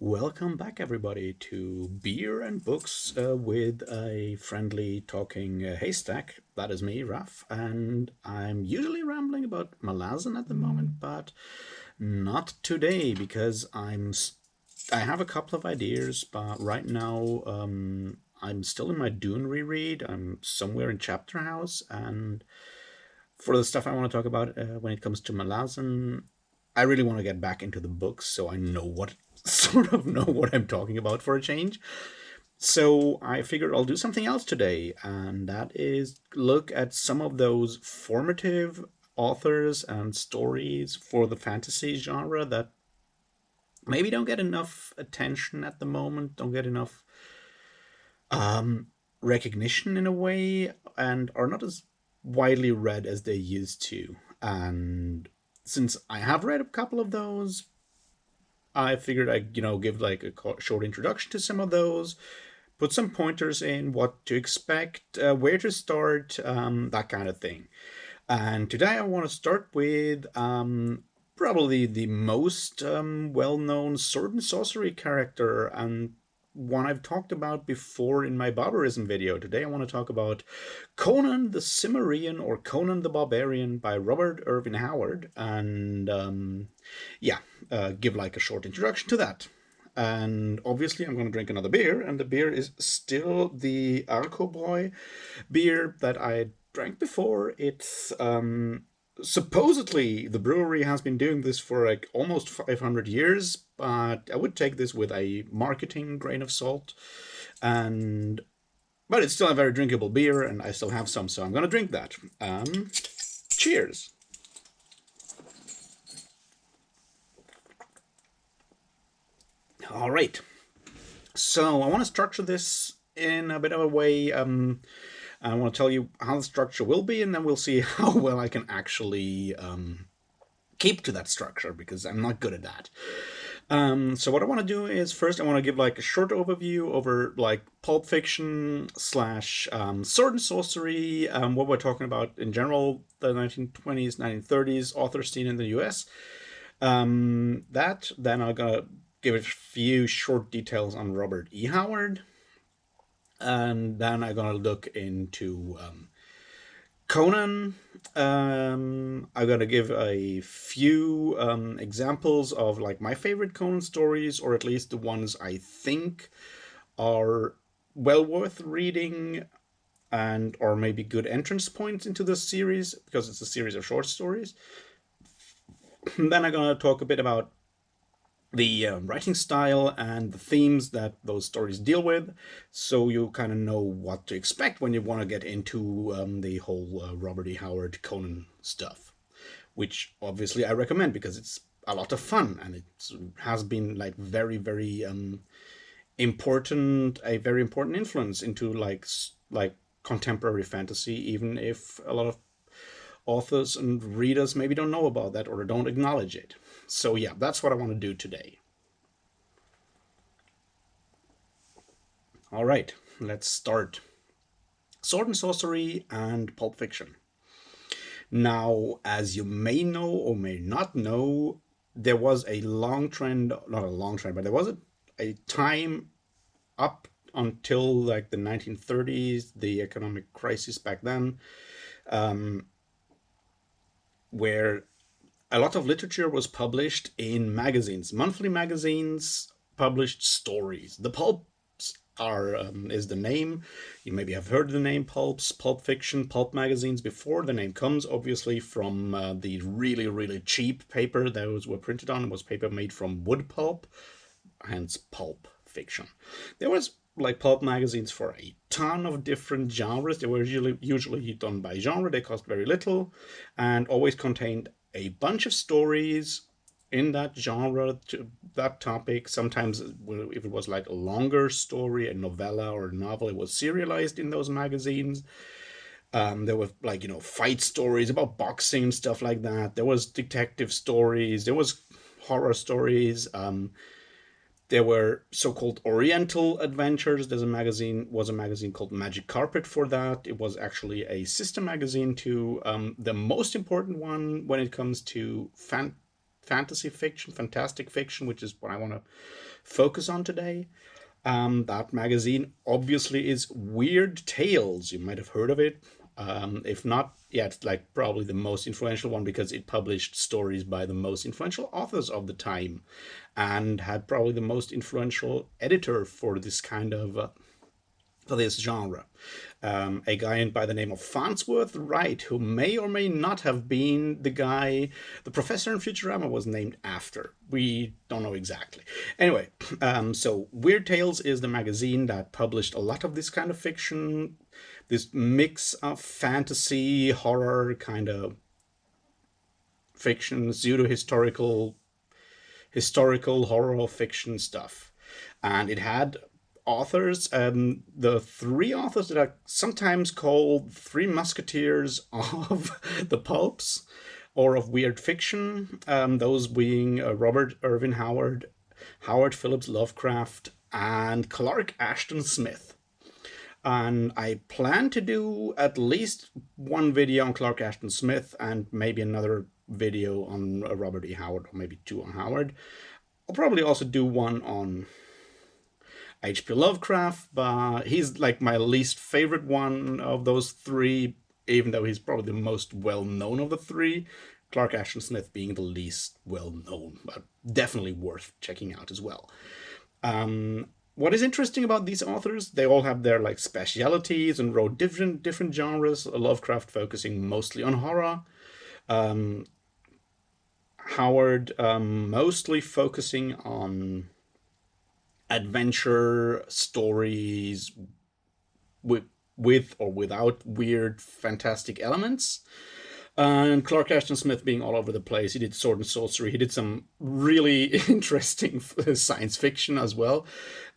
Welcome back, everybody, to Beer and Books with a friendly talking haystack. That is me, Raf, and I'm usually rambling about Malazan at the moment, but not today because I have a couple of ideas, but right now I'm still in my Dune reread. I'm somewhere in Chapter House, and for the stuff I want to talk about when it comes to Malazan, I really want to get back into the books so I know what sort of know what I'm talking about for a change. So I figured I'll do something else today, and that is look at some of those formative authors and stories for the fantasy genre that maybe don't get enough attention at the moment, don't get enough recognition in a way, and are not as widely read as they used to. And since I have read a couple of those, I figured I'd give like a short introduction to some of those, put some pointers in what to expect, where to start, that kind of thing. And today I want to start with probably the most well-known sword and sorcery character, and one I've talked about before in my barbarism video. Today I want to talk about Conan the Cimmerian, or Conan the Barbarian, by Robert Irvin Howard, and yeah, give like a short introduction to that. And obviously, I'm going to drink another beer, and the beer is still the Alco beer that I drank before. It's supposedly the brewery has been doing this for like almost 500 years, but I would take this with a marketing grain of salt. And but it's still a very drinkable beer, and I still have some, so I'm gonna drink that. Cheers. All right. So I want to structure this in a bit of a way. I want to tell you how the structure will be, and then we'll see how well I can actually keep to that structure, because I'm not good at that. So what I want to do is first I want to give like a short overview over like pulp fiction slash sword and sorcery, what we're talking about in general, the 1920s, 1930s author scene in the U.S. That then I'm gonna give a few short details on Robert E. Howard, and then I'm gonna look into Conan. I'm gonna give a few examples of like my favorite Conan stories, or at least the ones I think are well worth reading, and or maybe good entrance points into the series, because it's a series of short stories. Then I'm gonna talk a bit about the writing style and the themes that those stories deal with, so you kind of know what to expect when you want to get into the whole Robert E. Howard Conan stuff, which obviously I recommend because it's a lot of fun, and it has been like very important, a very important influence into like contemporary fantasy, even if a lot of authors and readers maybe don't know about that or don't acknowledge it. So yeah, that's what I want to do today. All right, let's start. Sword and sorcery and pulp fiction. Now, as you may know or may not know, there was a long trend, not a long trend, but there was a time up until like the 1930s, the economic crisis back then, where a lot of literature was published in magazines. Monthly magazines published stories. The pulps are is the name. You maybe have heard the name pulps, pulp fiction, pulp magazines before. The name comes obviously from the really cheap paper those were printed on. It was paper made from wood pulp, hence pulp fiction. There was like pulp magazines for a ton of different genres. They were usually done by genre. They cost very little and always contained a bunch of stories in that genre, to that topic. Sometimes if it was like a longer story, a novella or a novel, it was serialized in those magazines. There were like fight stories about boxing and stuff like that. There was detective stories, there was horror stories. There were so-called Oriental adventures. Was a magazine called Magic Carpet for that. It was actually a sister magazine to the most important one when it comes to fantasy fiction, fantastic fiction, which is what I want to focus on today. That magazine obviously is Weird Tales. You might have heard of it. If not, yeah, it's like probably the most influential one because it published stories by the most influential authors of the time and had probably the most influential editor for this kind of for this genre. A guy by the name of Farnsworth Wright, who may or may not have been the guy the professor in Futurama was named after. We don't know exactly. Anyway, so Weird Tales is the magazine that published a lot of this kind of fiction, this mix of fantasy, horror, kind of fiction, historical horror fiction stuff. And it had authors, the three authors that are sometimes called Three Musketeers of the pulps or of weird fiction, those being Robert Irvin Howard, Howard Phillips Lovecraft, and Clark Ashton Smith. And I plan to do at least one video on Clark Ashton Smith and maybe another video on Robert E. Howard, or maybe two on Howard. I'll probably also do one on H.P. Lovecraft, but he's like my least favorite one of those three, even though he's probably the most well known of the three. Clark Ashton Smith being the least well known, but definitely worth checking out as well. What is interesting about these authors, they all have their like specialities and wrote different genres. Lovecraft focusing mostly on horror. Howard mostly focusing on adventure stories with or without weird fantastic elements. And Clark Ashton Smith being all over the place. He did sword and sorcery. He did some really interesting science fiction as well,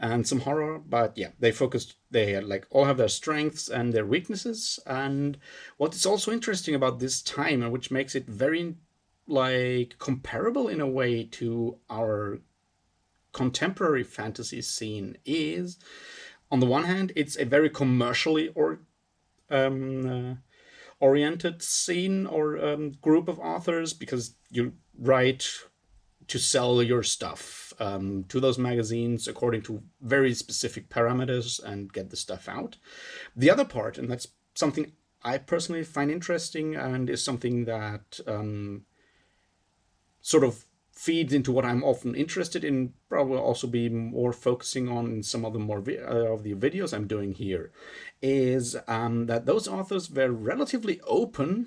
and some horror. But yeah, they like all have their strengths and their weaknesses. And what is also interesting about this time, and which makes it very like comparable in a way to our contemporary fantasy scene, is on the one hand it's a very commercially oriented scene or group of authors, because you write to sell your stuff to those magazines according to very specific parameters and get the stuff out. The other part, and that's something I personally find interesting and is something that sort of feeds into what I'm often interested in, probably also be more focusing on in some of the more of the videos I'm doing here, is that those authors were relatively open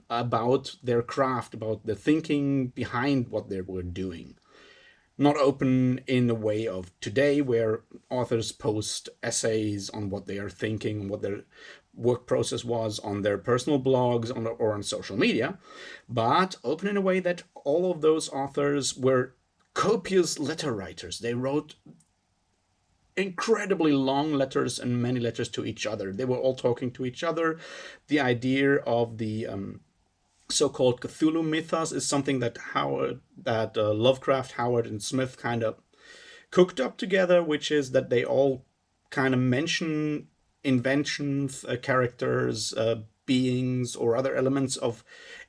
about their craft, about the thinking behind what they were doing. Not open in the way of today, where authors post essays on what they are thinking, what their work process was on their personal blogs or on social media, but open in a way that all of those authors were copious letter writers. They wrote incredibly long letters and many letters to each other. They were all talking to each other. The idea of the so-called Cthulhu mythos is something that Lovecraft, Howard, and Smith kind of cooked up together, which is that they all kind of mention inventions, characters, beings, or other elements of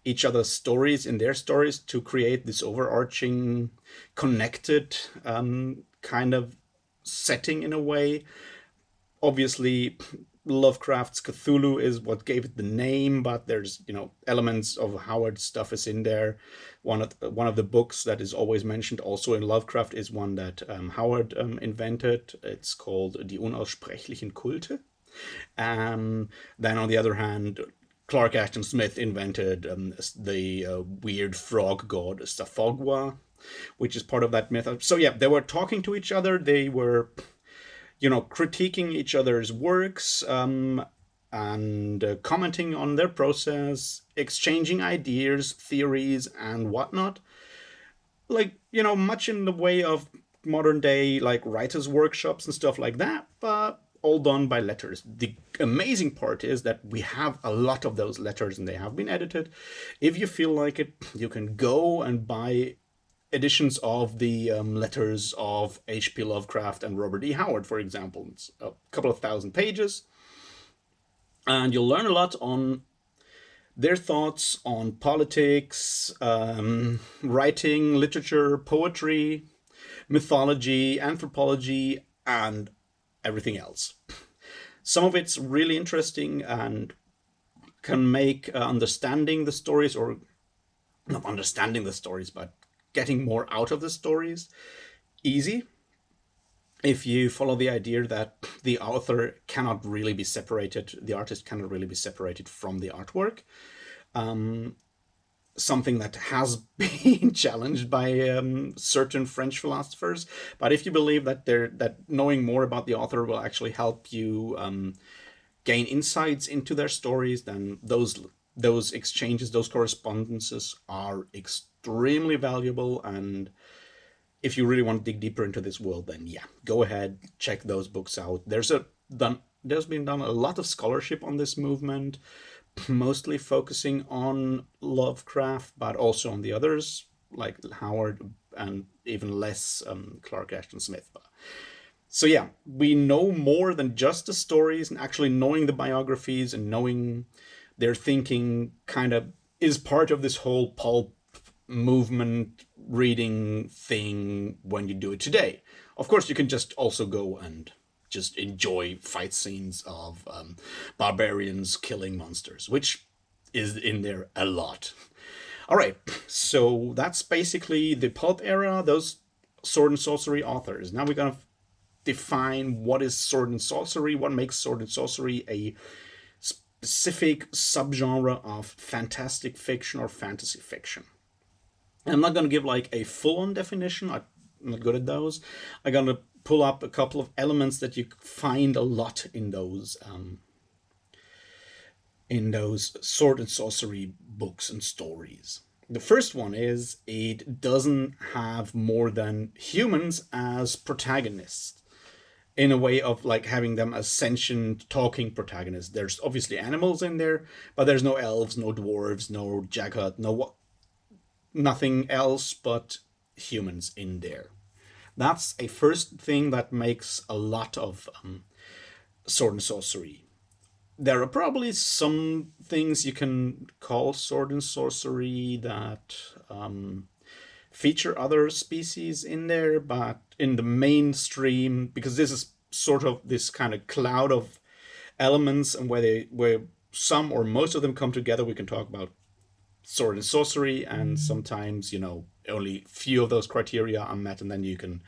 each other's stories in their stories to create this overarching, connected kind of setting in a way. Obviously, Lovecraft's Cthulhu is what gave it the name, but there's elements of Howard's stuff is in there. One of the books that is always mentioned also in Lovecraft is one that Howard invented. It's called Die Unaussprechlichen Kulte. Then on the other hand, Clark Ashton Smith invented the weird frog god Staphogwa, which is part of that myth. So yeah, they were talking to each other. They were critiquing each other's works, and commenting on their process, exchanging ideas, theories, and whatnot. Like, much in the way of modern day, like, writers' workshops and stuff like that, but all done by letters. The amazing part is that we have a lot of those letters, and they have been edited. If you feel like it, you can go and buy editions of the letters of H.P. Lovecraft and Robert E. Howard, for example. It's a couple of thousand pages, and you'll learn a lot on their thoughts on politics, writing, literature, poetry, mythology, anthropology, and everything else. Some of it's really interesting and can make understanding the stories, or not understanding the stories, but getting more out of the stories easy if you follow the idea that the author cannot really be separated, the artist cannot really be separated from the artwork. Something that has been challenged by certain French philosophers. But if you believe that knowing more about the author will actually help you gain insights into their stories, then those exchanges, those correspondences are extremely valuable. And if you really want to dig deeper into this world, then yeah, go ahead, check those books out. There's been done a lot of scholarship on this movement, mostly focusing on Lovecraft, but also on the others like Howard, and even less Clark Ashton Smith. So yeah, we know more than just the stories, and actually knowing the biographies and knowing their thinking kind of is part of this whole pulp movement reading thing when you do it today. Of course, you can just also go and just enjoy fight scenes of barbarians killing monsters, which is in there a lot. All right, so that's basically the pulp era, those sword and sorcery authors. Now we're going to define what is sword and sorcery, what makes sword and sorcery a specific subgenre of fantastic fiction or fantasy fiction. I'm not going to give like a full-on definition. I'm not good at those. I'm going to pull up a couple of elements that you find a lot in those sword and sorcery books and stories. The first one is it doesn't have more than humans as protagonists, in a way of like having them as sentient talking protagonists. There's obviously animals in there, but there's no elves, no dwarves, no jackal, nothing else but humans in there. That's a first thing that makes a lot of sword and sorcery. There are probably some things you can call sword and sorcery that feature other species in there, but in the mainstream, because this is sort of this kind of cloud of elements, and where some or most of them come together, we can talk about sword and sorcery. And sometimes, only few of those criteria are met, and then you can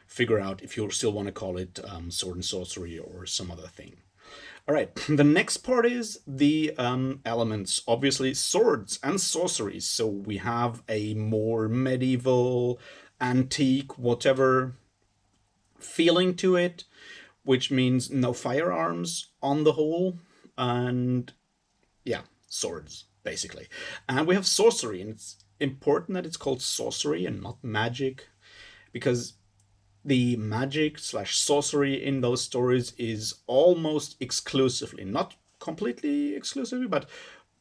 figure out if you still want to call it sword and sorcery or some other thing. All right, the next part is the elements. Obviously, swords and sorceries. So we have a more medieval, antique, whatever feeling to it, which means no firearms on the whole, and yeah, swords, basically. And we have sorcery, and it's important that it's called sorcery and not magic, because the magic slash sorcery in those stories is almost exclusively, not completely exclusively, but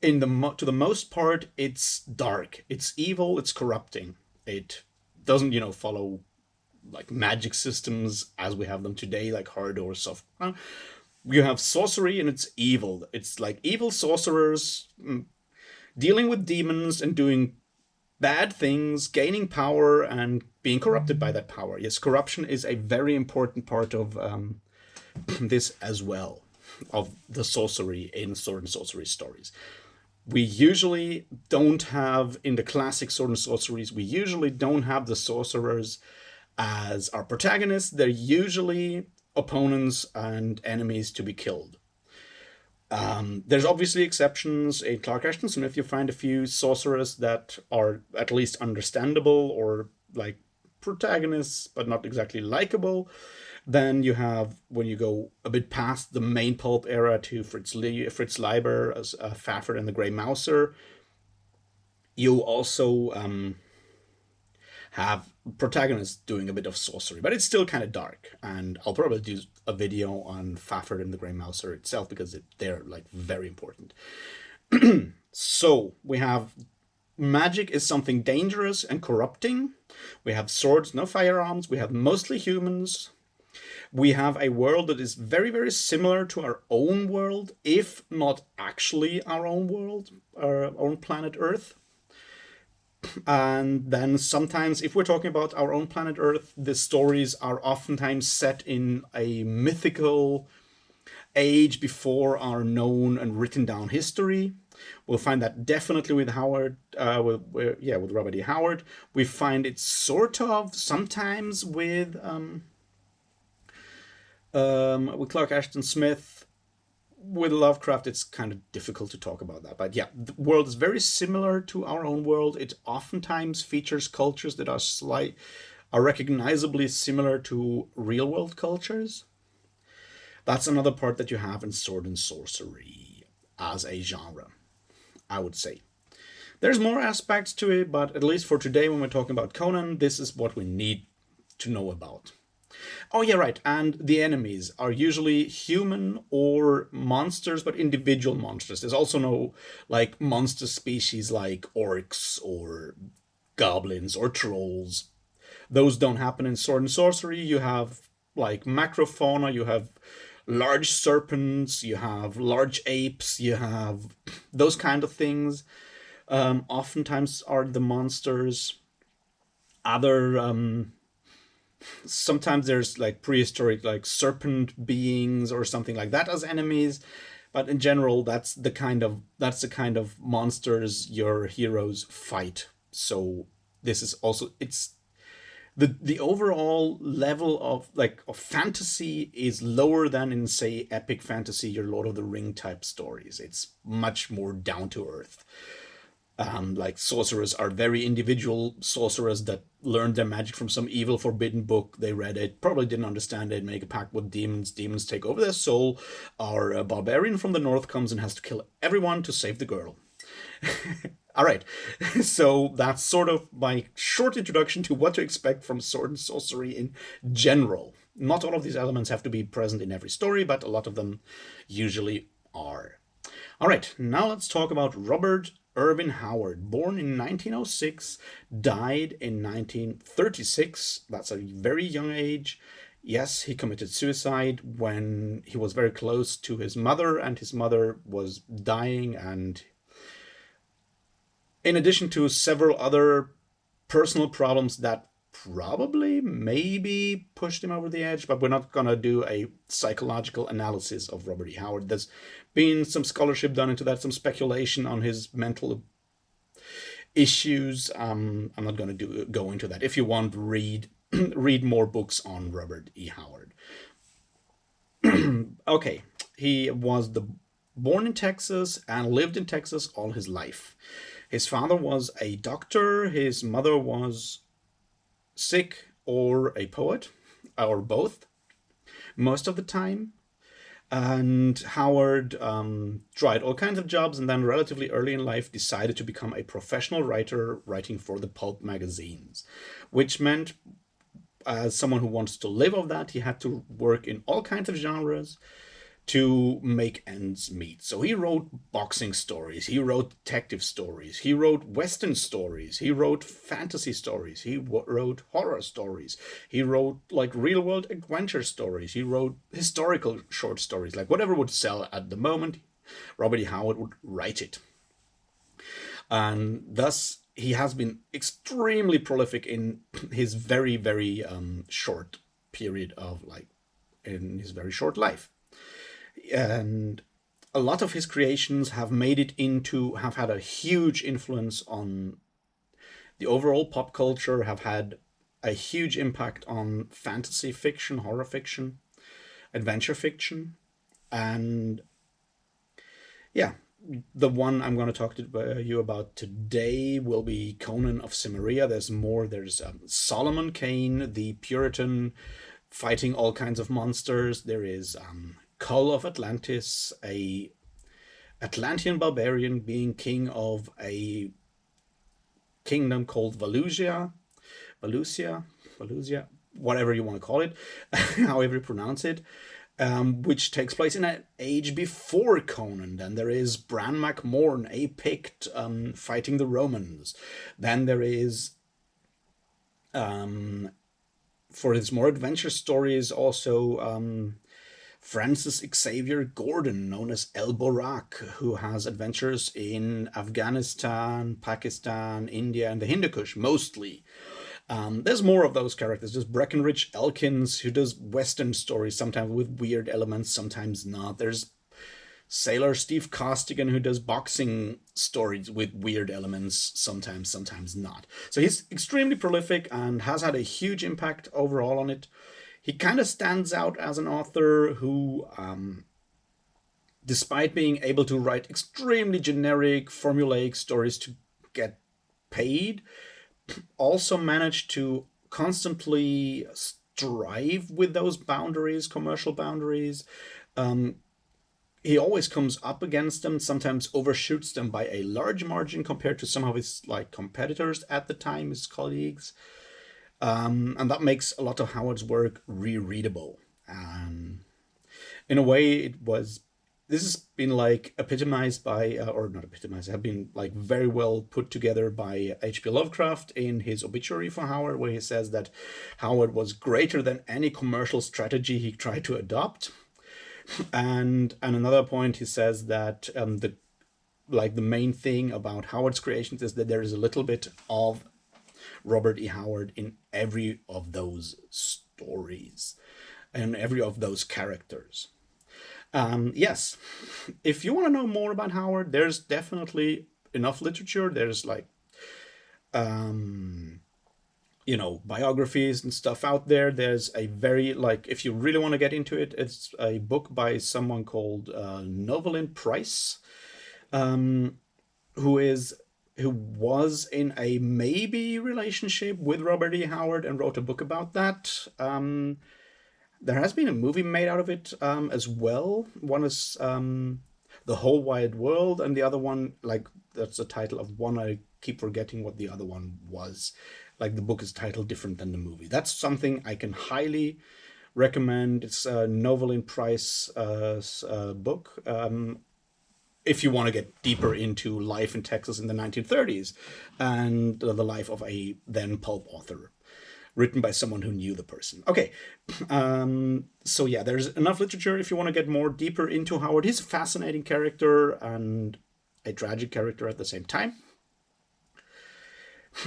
to the most part, it's dark, it's evil, it's corrupting. It doesn't, follow like magic systems as we have them today, like hard or soft. You have sorcery, and it's evil. It's like evil sorcerers dealing with demons and doing bad things, gaining power, and being corrupted by that power. Yes, corruption is a very important part of this as well, of the sorcery in sword and sorcery stories. We usually don't have, in the classic sword and sorceries, we usually don't have the sorcerers as our protagonists. They're usually opponents and enemies to be killed. There's obviously exceptions. In Clark Ashton Smith, you find a few sorcerers that are at least understandable, or like protagonists, but not exactly likable. Then you have, when you go a bit past the main pulp era to Fritz Leiber as Fafhrd and the Grey Mouser, you also have protagonists doing a bit of sorcery, but it's still kind of dark. And I'll probably do a video on Fafhrd and the Grey Mouser itself, because they're like very important. So we have magic is something dangerous and corrupting. We have swords, no firearms. We have mostly humans. We have a world that is very, very similar to our own world, if not actually our own world, our own planet Earth. And then sometimes, if we're talking about our own planet Earth, the stories are oftentimes set in a mythical age before our known and written down history. We'll find that definitely with Howard, with Robert E. Howard. We find it sort of sometimes with Clark Ashton Smith. With Lovecraft, it's kind of difficult to talk about that. But yeah, the world is very similar to our own world. It oftentimes features cultures that are recognizably similar to real world cultures. That's another part that you have in sword and sorcery as a genre, I would say. There's more aspects to it, but at least for today, when we're talking about Conan, this is what we need to know about. Oh, yeah, right. And the enemies are usually human or monsters, but individual monsters. There's also no like monster species like orcs or goblins or trolls. Those don't happen in sword and sorcery. You have like macrofauna, you have large serpents, you have large apes, you have those kind of things. Oftentimes are the monsters. Other Sometimes there's like prehistoric like serpent beings or something like that as enemies, but in general that's the kind of monsters your heroes fight. So this is also it's the overall level of fantasy is lower than in say epic fantasy, your Lord of the Ring type stories. It's much more down to earth. Like sorcerers are very individual sorcerers that learned their magic from some evil forbidden book. They read it, probably didn't understand it, make a pact with demons. Demons take over their soul. Our barbarian from the north comes and has to kill everyone to save the girl. All right, so that's sort of my short introduction to what to expect from sword and sorcery in general. Not all of these elements have to be present in every story, but a lot of them usually are. All right, now let's talk about Robert Irvin Howard, born in 1906, died in 1936. That's a very young age. Yes, he committed suicide when he was very close to his mother, and his mother was dying. And in addition to several other personal problems that probably maybe pushed him over the edge, but we're not going to do a psychological analysis of Robert E. Howard. There's been some scholarship done into that, some speculation on his mental issues. I'm not going to go into that. If you want, read read more books on Robert E. Howard. Okay, he was born in Texas and lived in Texas all his life. His father was a doctor. His mother was sick or a poet, or both, most of the time. And Howard tried all kinds of jobs, and then relatively early in life decided to become a professional writer, writing for the pulp magazines, which meant, as someone who wants to live off that, he had to work in all kinds of genres to make ends meet. So he wrote boxing stories, he wrote detective stories, he wrote western stories, he wrote fantasy stories, he wrote horror stories, he wrote like real world adventure stories, he wrote historical short stories, like whatever would sell at the moment, Robert E. Howard would write it. And thus he has been extremely prolific in his very, very short period of like in his very short life. And a lot of his creations have had a huge influence on the overall pop culture, have had a huge impact on fantasy fiction, horror fiction, adventure fiction. And yeah, the one I'm going to talk to you about today will be Conan of Cimmeria. There's more. There's Solomon Kane, the Puritan, fighting all kinds of monsters. There is Cull of Atlantis, a Atlantean barbarian being king of a kingdom called Valusia, whatever you want to call it, however you pronounce it, which takes place in an age before Conan. Then there is Bran MacMorn, a Pict, fighting the Romans. Then there is For his more adventure stories, also Francis Xavier Gordon, known as El Borak, who has adventures in Afghanistan, Pakistan, India, and the Hindu Kush mostly. There's more of those characters. There's Breckenridge Elkins, who does Western stories, sometimes with weird elements, sometimes not. There's Sailor Steve Costigan, who does boxing stories with weird elements, sometimes not. So he's extremely prolific and has had a huge impact overall on it. He kind of stands out as an author who, despite being able to write extremely generic, formulaic stories to get paid, also managed to constantly strive with those boundaries, commercial boundaries. He always comes up against them, sometimes overshoots them by a large margin compared to some of his like competitors at the time, his colleagues. And that makes a lot of Howard's work rereadable. In a way, it was. This has been like epitomized by, or not epitomized, have been like very well put together by H.P. Lovecraft in his obituary for Howard, where he says that Howard was greater than any commercial strategy he tried to adopt. And another point, he says that the main thing about Howard's creations is that there is a little bit of Robert E. Howard in every of those stories and every of those characters. Yes, if you want to know more about Howard, there's definitely enough literature. There's like, biographies and stuff out there. There's a very, like, if you really want to get into it, it's a book by someone called Novelyn Price, who is who was in a maybe relationship with Robert E. Howard and wrote a book about that. There has been a movie made out of it as well. One is The Whole Wide World, and the other one, like, that's the title of one. I keep forgetting what the other one was. Like, the book is titled different than the movie. That's something I can highly recommend. It's a Novelyn Price book. If you want to get deeper into life in Texas in the 1930s and the life of a then pulp author, written by someone who knew the person. Okay, so yeah, there's enough literature if you want to get more deeper into Howard. He's a fascinating character and a tragic character at the same time.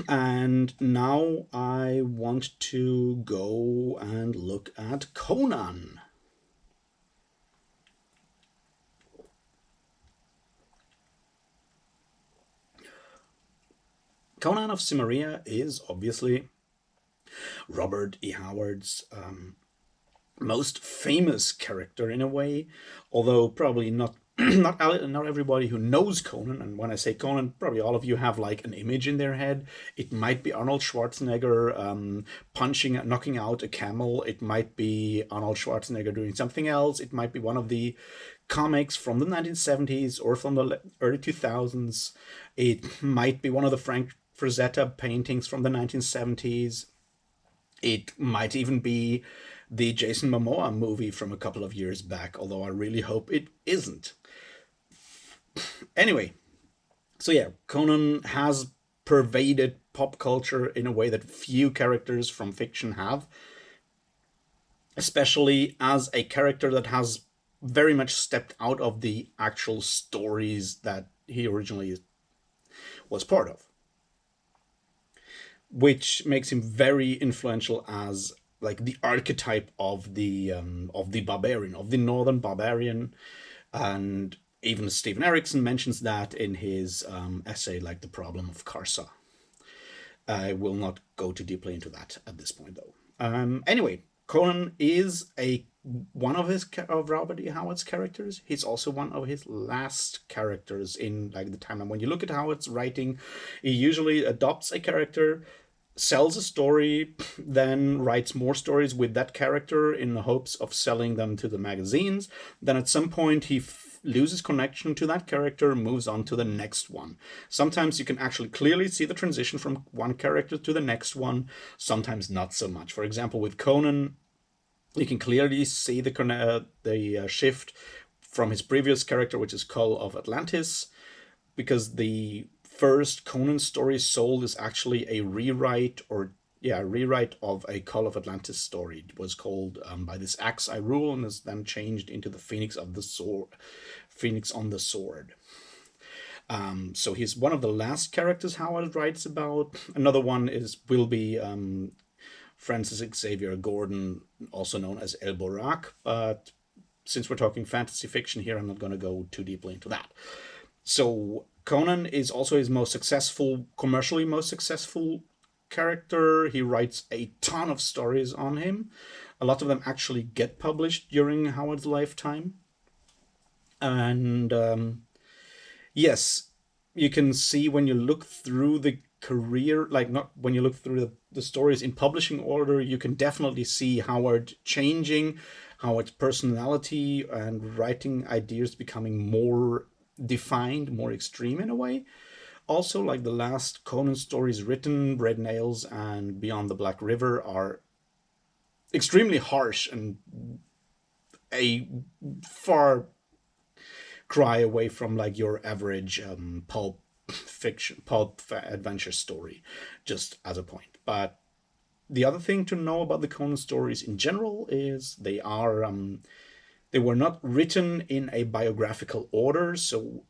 And now I want to go and look at Conan. Conan of Cimmeria is obviously Robert E. Howard's most famous character in a way, although probably not not everybody who knows Conan. And when I say Conan, probably all of you have like an image in their head. It might be Arnold Schwarzenegger knocking out a camel. It might be Arnold Schwarzenegger doing something else. It might be one of the comics from the 1970s or from the early 2000s. It might be one of the Frank Frazetta paintings from the 1970s. It might even be the Jason Momoa movie from a couple of years back, although I really hope it isn't. Anyway, so yeah, Conan has pervaded pop culture in a way that few characters from fiction have, especially as a character that has very much stepped out of the actual stories that he originally was part of, which makes him very influential as like the archetype of the barbarian, of the northern barbarian. And even Stephen Erickson mentions that in his essay, like The Problem of Karsa. I will not go too deeply into that at this point, though. Anyway, Conan is one of Robert E. Howard's characters. He's also one of his last characters in like the timeline. When you look at Howard's writing, he usually adopts a character, sells a story, then writes more stories with that character in the hopes of selling them to the magazines. Then at some point he loses connection to that character, moves on to the next one. Sometimes you can actually clearly see the transition from one character to the next one, sometimes not so much. For example, with Conan, you can clearly see the shift from his previous character, which is Kull of Atlantis, because the first Conan story sold is actually a rewrite, or yeah, a rewrite of a Call of Atlantis story. It was called By This Axe I Rule, and is then changed into the Phoenix of the Sword, Phoenix on the Sword. So he's one of the last characters Howard writes about. Another one is will be Francis Xavier Gordon, also known as El Borak, but since we're talking fantasy fiction here, I'm not going to go too deeply into that. So Conan is also his most successful, commercially most successful character. He writes a ton of stories on him. A lot of them actually get published during Howard's lifetime. And yes, you can see when you look through the career, like not when you look through the stories in publishing order, you can definitely see Howard changing, Howard's personality and writing ideas becoming more defined, more extreme in a way. Also, like the last Conan stories written, Red Nails and Beyond the Black River, are extremely harsh and a far cry away from like your average pulp fiction, pulp adventure story, just as a point. But the other thing to know about the Conan stories in general is they were not written in a biographical order. So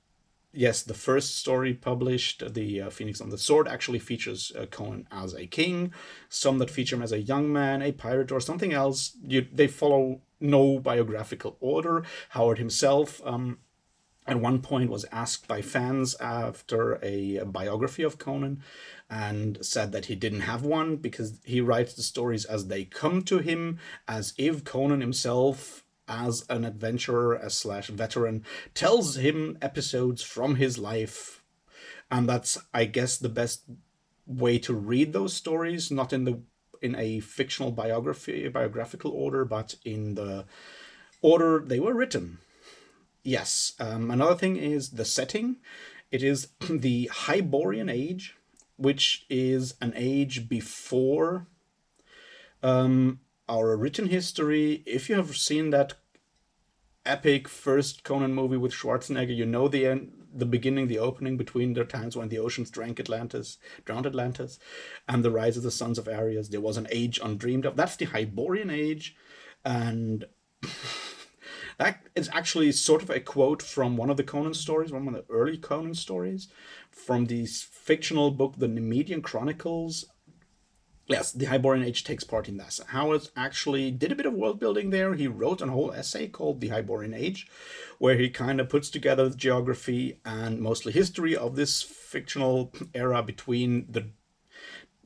yes, the first story published, the Phoenix on the Sword, actually features Conan as a king. Some that feature him as a young man, a pirate, or something else. They follow no biographical order. Howard himself at one point was asked by fans after a biography of Conan and said that he didn't have one because he writes the stories as they come to him, as if Conan himself, as an adventurer, as slash veteran, tells him episodes from his life. And that's, I guess, the best way to read those stories, not in a fictional biographical order, but in the order they were written. Yes. Another thing is the setting. It is the Hyborian Age, which is an age before our written history. If you have seen that epic first Conan movie with Schwarzenegger, you know the end, the beginning, the opening between the times when the oceans drowned Atlantis, and the rise of the sons of Ares. There was an age undreamed of. That's the Hyborian Age, and that is actually sort of a quote from one of the Conan stories, one of the early Conan stories, from the fictional book, The Nemedian Chronicles. Yes, the Hyborian Age takes part in that. Howard actually did a bit of world building there. He wrote a whole essay called The Hyborian Age, where he kind of puts together the geography and mostly history of this fictional era between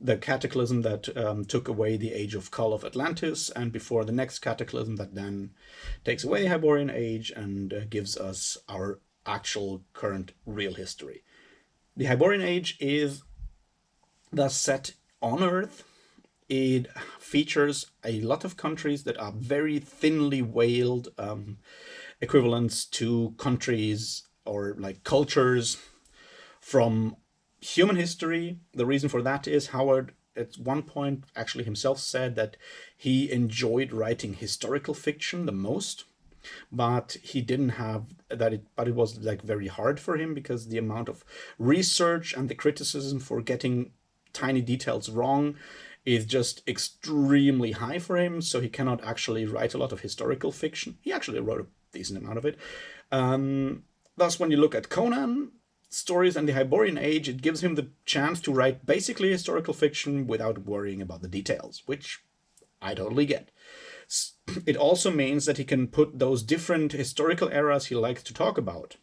the cataclysm that took away the age of Call of Atlantis, and before the next cataclysm that then takes away the Hyborian Age and gives us our actual current real history. The Hyborian Age is thus set on Earth. It features a lot of countries that are very thinly veiled equivalents to countries or like cultures from human history. The reason for that is Howard at one point actually himself said that he enjoyed writing historical fiction the most, but he didn't have that but it was like very hard for him because the amount of research and the criticism for getting tiny details wrong is just extremely high for him, so he cannot actually write a lot of historical fiction. He actually wrote a decent amount of it. Thus, when you look at Conan stories and the Hyborian Age, it gives him the chance to write basically historical fiction without worrying about the details, which I totally get. It also means that he can put those different historical eras he likes to talk about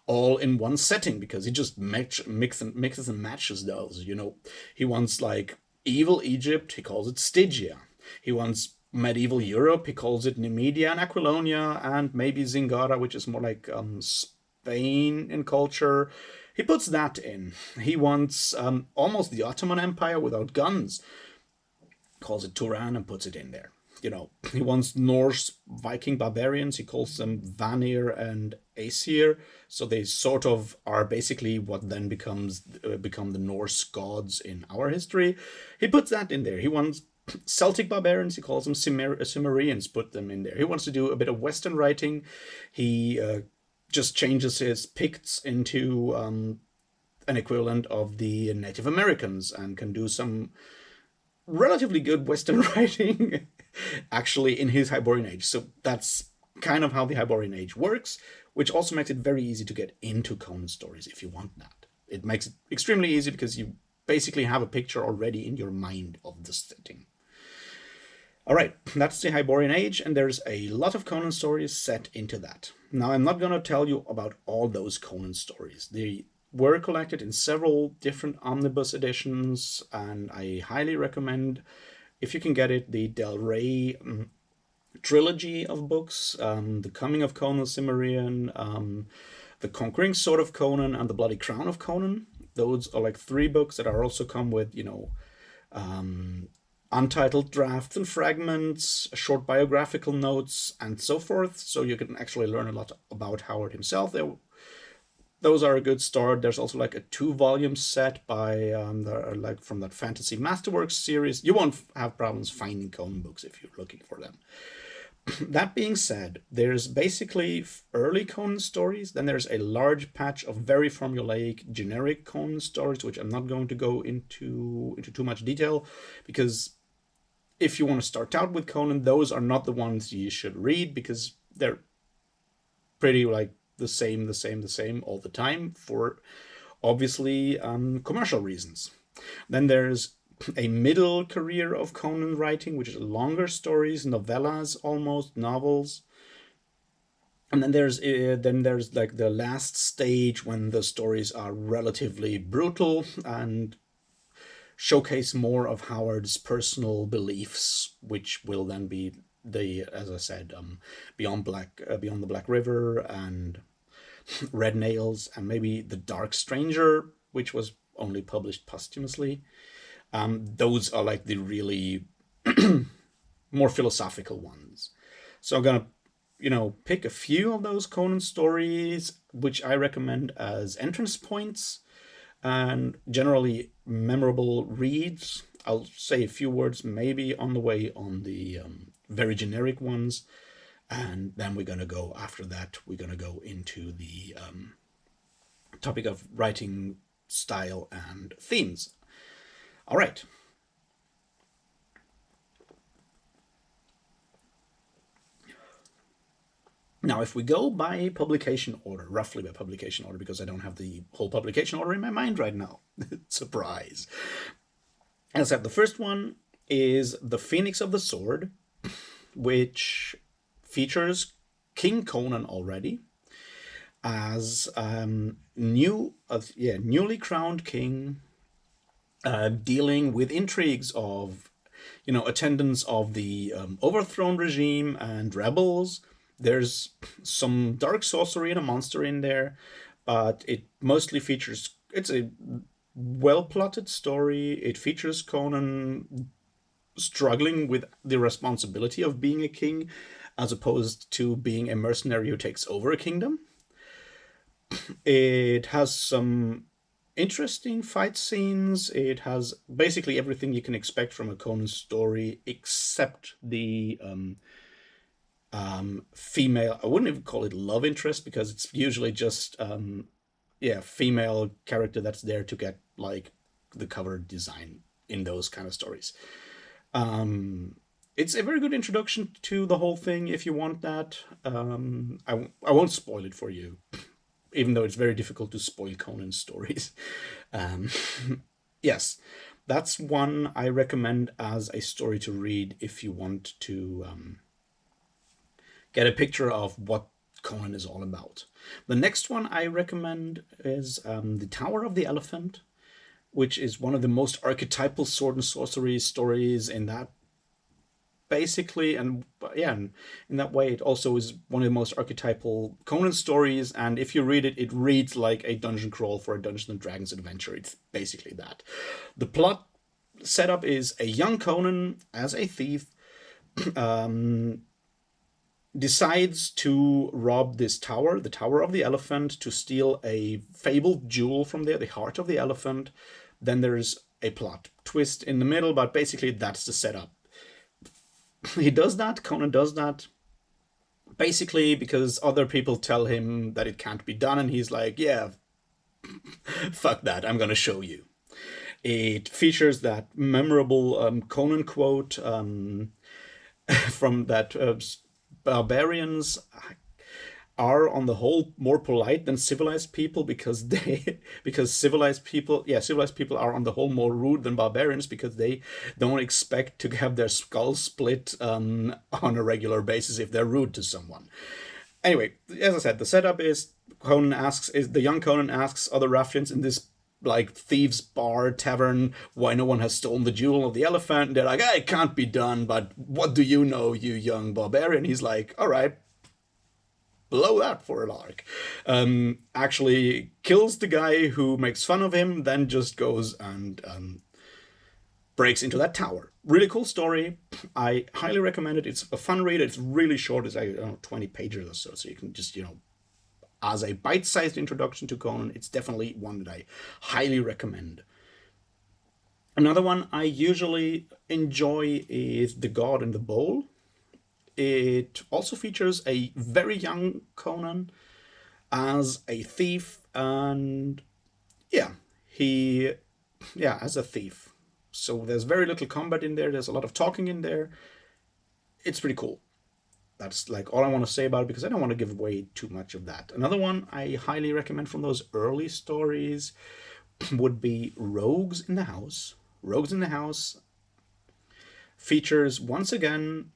all in one setting because he just mixes and matches those. He wants like evil Egypt, he calls it Stygia. He wants medieval Europe, he calls it Numidia and Aquilonia, and maybe Zingara, which is more like Spain in culture. He puts that in. He wants almost the Ottoman Empire without guns, calls it Turan and puts it in there. He wants Norse Viking barbarians. He calls them Vanir and Aesir. So they sort of are basically what then become the Norse gods in our history. He puts that in there. He wants Celtic barbarians. He calls them Cimmerians. Put them in there. He wants to do a bit of Western writing. He just changes his Picts into an equivalent of the Native Americans and can do some relatively good Western writing, actually, in his Hyborian Age. So that's kind of how the Hyborian Age works, which also makes it very easy to get into Conan stories if you want that. It makes it extremely easy because you basically have a picture already in your mind of the setting. All right, that's the Hyborian Age, and there's a lot of Conan stories set into that. Now, I'm not going to tell you about all those Conan stories. They were collected in several different omnibus editions, and I highly recommend, if you can get it, the Del Rey trilogy of books, The Coming of Conan Cimmerian, The Conquering Sword of Conan, and The Bloody Crown of Conan. Those are like three books that are also come with, untitled drafts and fragments, short biographical notes, and so forth. So you can actually learn a lot about Howard himself. Those are a good start. There's also like a 2-volume set by like from that Fantasy Masterworks series. You won't have problems finding Conan books if you're looking for them. That being said, there's basically early Conan stories, then there's a large patch of very formulaic, generic Conan stories, which I'm not going to go into too much detail, because if you want to start out with Conan, those are not the ones you should read, because they're pretty like the same all the time for obviously commercial reasons. Then there's a middle career of Conan writing, which is longer stories, novellas, almost novels. And then there's like the last stage when the stories are relatively brutal and showcase more of Howard's personal beliefs, which will then be as I said, Beyond the Black River, and Red Nails, and maybe The Dark Stranger, which was only published posthumously. Those are like the really more philosophical ones. So I'm gonna, pick a few of those Conan stories, which I recommend as entrance points and generally memorable reads. I'll say a few words maybe on the way on the very generic ones, and then after that, we're gonna go into the topic of writing style and themes. All right. Now, if we go by publication order, roughly by publication order, because I don't have the whole publication order in my mind right now. Surprise. As I said, the first one is The Phoenix of the Sword, which features King Conan already as newly crowned king, dealing with intrigues of, attendants of the overthrown regime and rebels. There's some dark sorcery and a monster in there, but it mostly features. It's a well plotted story. It features Conan struggling with the responsibility of being a king, as opposed to being a mercenary who takes over a kingdom. It has some interesting fight scenes. It has basically everything you can expect from a Conan story, except the female. I wouldn't even call it love interest, because it's usually just female character that's there to get like the cover design in those kind of stories. It's a very good introduction to the whole thing if you want that. I won't spoil it for you, even though it's very difficult to spoil Conan stories. Um, yes, that's one I recommend as a story to read if you want to get a picture of what Conan is all about. The next one I recommend is The Tower of the Elephant, which is one of the most archetypal sword and sorcery stories in that, basically. And yeah, in that way, it also is one of the most archetypal Conan stories. And if you read it, it reads like a dungeon crawl for a Dungeons and Dragons adventure. It's basically that. The plot setup is a young Conan as a thief decides to rob this tower, the Tower of the Elephant, to steal a fabled jewel from there, the heart of the elephant. Then there's a plot twist in the middle, but basically that's the setup. Conan does that, basically because other people tell him that it can't be done, and he's like, yeah, fuck that, I'm gonna show you. It features that memorable Conan quote from that barbarians are on the whole more polite than civilized people because they because civilized people are on the whole more rude than barbarians because they don't expect to have their skull split on a regular basis if they're rude to someone. Anyway, as I said, the setup is the young Conan asks other ruffians in this like thieves bar tavern why no one has stolen the jewel of the elephant, and they're like, "Ah, it can't be done, but what do you know, you young barbarian?" He's like, "All right, blow that for a lark." Actually kills the guy who makes fun of him, then just goes and breaks into that tower. Really cool story. I highly recommend it. It's a fun read. It's really short. It's like, I don't know, 20 pages or so. So you can just, as a bite-sized introduction to Conan, it's definitely one that I highly recommend. Another one I usually enjoy is The God in the Bowl. It also features a very young Conan as a thief, and yeah, he, yeah, as a thief. So there's very little combat in there. There's a lot of talking in there. It's pretty cool. That's like all I want to say about it because I don't want to give away too much of that. Another one I highly recommend from those early stories would be Rogues in the House. Rogues in the House features once again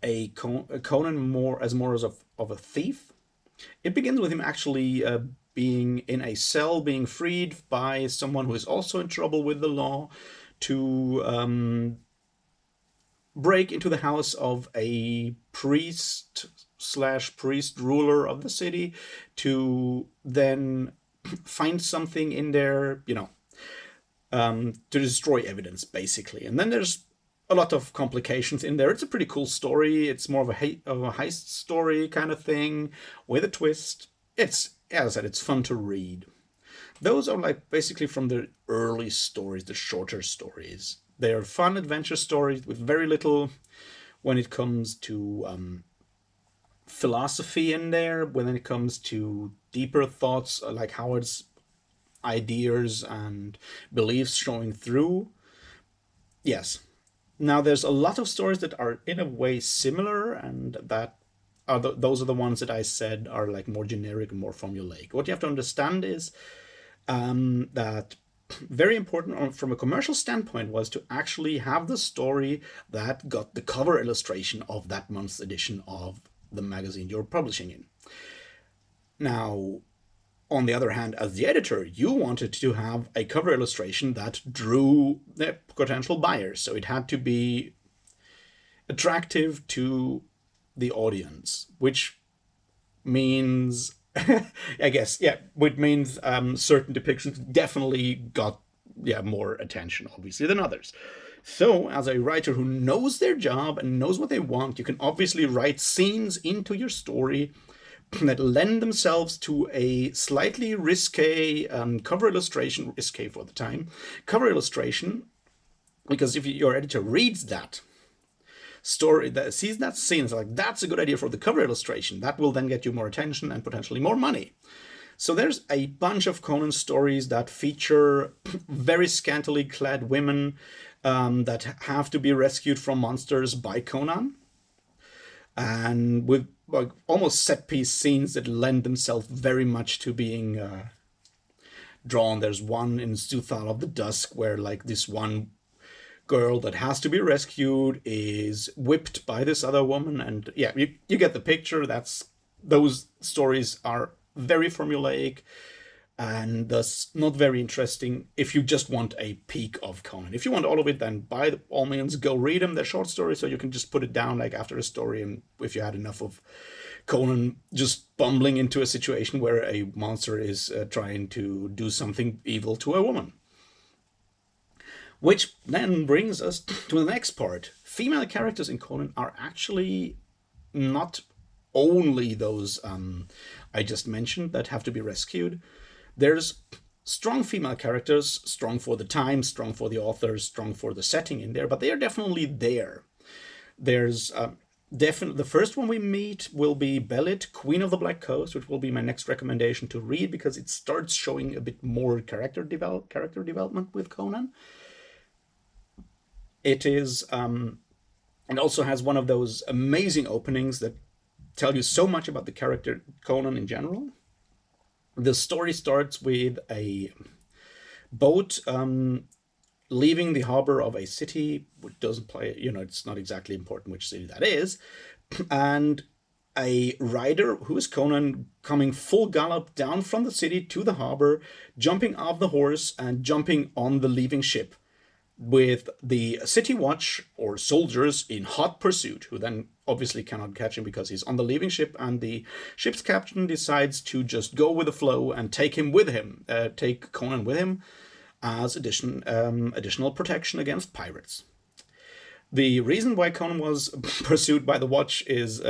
a Conan more as a thief. It begins with him actually being in a cell, being freed by someone who is also in trouble with the law, to break into the house of a priest ruler of the city, to then find something in there, to destroy evidence, basically. And then there's a lot of complications in there. It's a pretty cool story. It's more of a heist story kind of thing with a twist. It's, as I said, it's fun to read. Those are like basically from the early stories, the shorter stories. They are fun adventure stories with very little when it comes to philosophy in there, when it comes to deeper thoughts like Howard's ideas and beliefs showing through. Yes. Now, there's a lot of stories that are in a way similar, and that those are the ones that I said are like more generic and more formulaic. What you have to understand is that very important from a commercial standpoint was to actually have the story that got the cover illustration of that month's edition of the magazine you're publishing in. Now, on the other hand, as the editor, you wanted to have a cover illustration that drew the potential buyers. So it had to be attractive to the audience, which means, I guess, yeah, which means certain depictions definitely got, more attention, obviously, than others. So, as a writer who knows their job and knows what they want, you can obviously write scenes into your story that lend themselves to a slightly risque cover illustration, risque for the time, cover illustration, because if your editor reads that story, that sees that scene, it's like, that's a good idea for the cover illustration. That will then get you more attention and potentially more money. So there's a bunch of Conan stories that feature very scantily clad women that have to be rescued from monsters by Conan, and with like almost set piece scenes that lend themselves very much to being drawn. There's one in Zuthal of the Dusk where like this one girl that has to be rescued is whipped by this other woman, and yeah, you get the picture. Those stories are very formulaic and thus not very interesting if you just want a peek of Conan. If you want all of it, then by all means go read them. They're short stories, so you can just put it down like after a story, and if you had enough of Conan just bumbling into a situation where a monster is trying to do something evil to a woman. Which then brings us to the next part. Female characters in Conan are actually not only those I just mentioned that have to be rescued. There's strong female characters, strong for the time, strong for the authors, strong for the setting in there, but they are definitely there. There's Definitely, the first one we meet will be Belit, Queen of the Black Coast, which will be my next recommendation to read because it starts showing a bit more character development with Conan. It is and also has one of those amazing openings that tell you so much about the character Conan in general. The story starts with a boat leaving the harbor of a city, which doesn't play, it's not exactly important which city that is, and a rider who is Conan coming full gallop down from the city to the harbor, jumping off the horse and jumping on the leaving ship, with the city watch or soldiers in hot pursuit, who then obviously cannot catch him because he's on the leaving ship, and the ship's captain decides to just go with the flow and take him with him, take Conan with him as additional protection against pirates. The reason why Conan was pursued by the watch is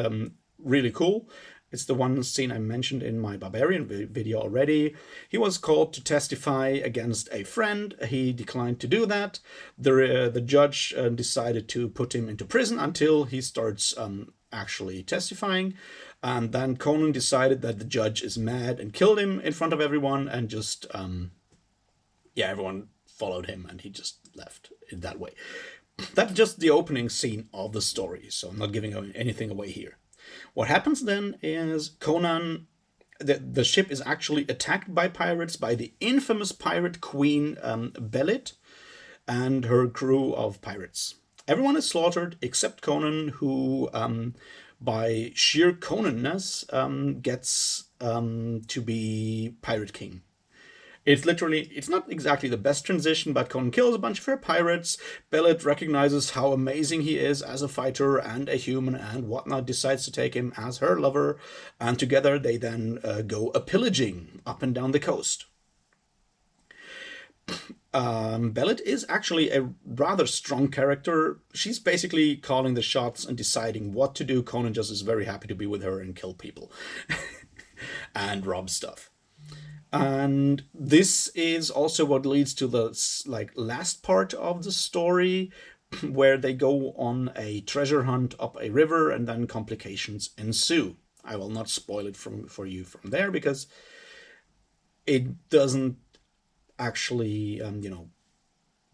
really cool. It's the one scene I mentioned in my Barbarian video already. He was called to testify against a friend. He declined to do that. The judge decided to put him into prison until he starts actually testifying. And then Conan decided that the judge is mad and killed him in front of everyone, and just, everyone followed him and he just left it that way. That's just the opening scene of the story, so I'm not giving anything away here. What happens then is Conan, the ship is actually attacked by pirates, by the infamous pirate queen Belit and her crew of pirates. Everyone is slaughtered except Conan, who, by sheer Conanness, gets to be Pirate King. It's not exactly the best transition, but Conan kills a bunch of her pirates. Belit recognizes how amazing he is as a fighter and a human and whatnot, decides to take him as her lover, and together they then go a pillaging up and down the coast. Belit is actually a rather strong character. She's basically calling the shots and deciding what to do. Conan just is very happy to be with her and kill people and rob stuff. And this is also what leads to the last part of the story, where they go on a treasure hunt up a river, and then complications ensue. I will not spoil it for you from there, because it doesn't actually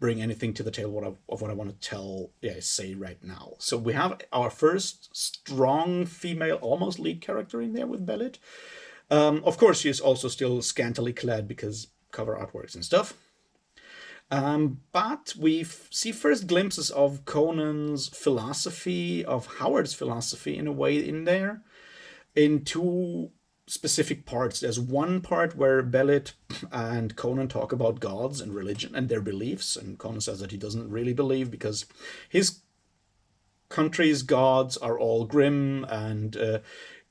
bring anything to the table of what I want to say right now. So we have our first strong female, almost lead character in there with Belit. Of course, she is also still scantily clad because cover artworks and stuff. But we see first glimpses of Conan's philosophy, of Howard's philosophy in a way in there, in two specific parts. There's one part where Belit and Conan talk about gods and religion and their beliefs, and Conan says that he doesn't really believe because his country's gods are all grim and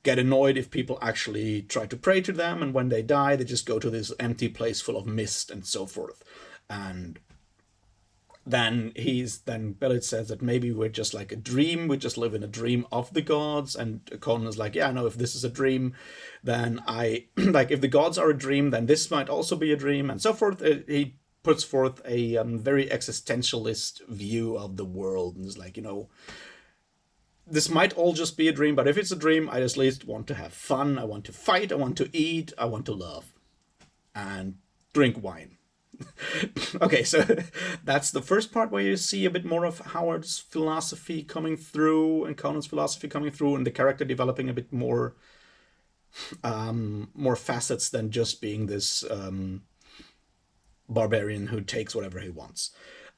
get annoyed if people actually try to pray to them, and when they die, they just go to this empty place full of mist and so forth. And then Belit says that maybe we're just like a dream, we just live in a dream of the gods, and Conan is like, yeah, no, if this is a dream, then I like, if the gods are a dream, then this might also be a dream, and so forth. He puts forth a very existentialist view of the world, and is like, this might all just be a dream, but if it's a dream, I at least want to have fun, I want to fight, I want to eat, I want to love, and drink wine. Okay, so that's the first part where you see a bit more of Howard's philosophy coming through, and Conan's philosophy coming through, and the character developing a bit more facets than just being this barbarian who takes whatever he wants.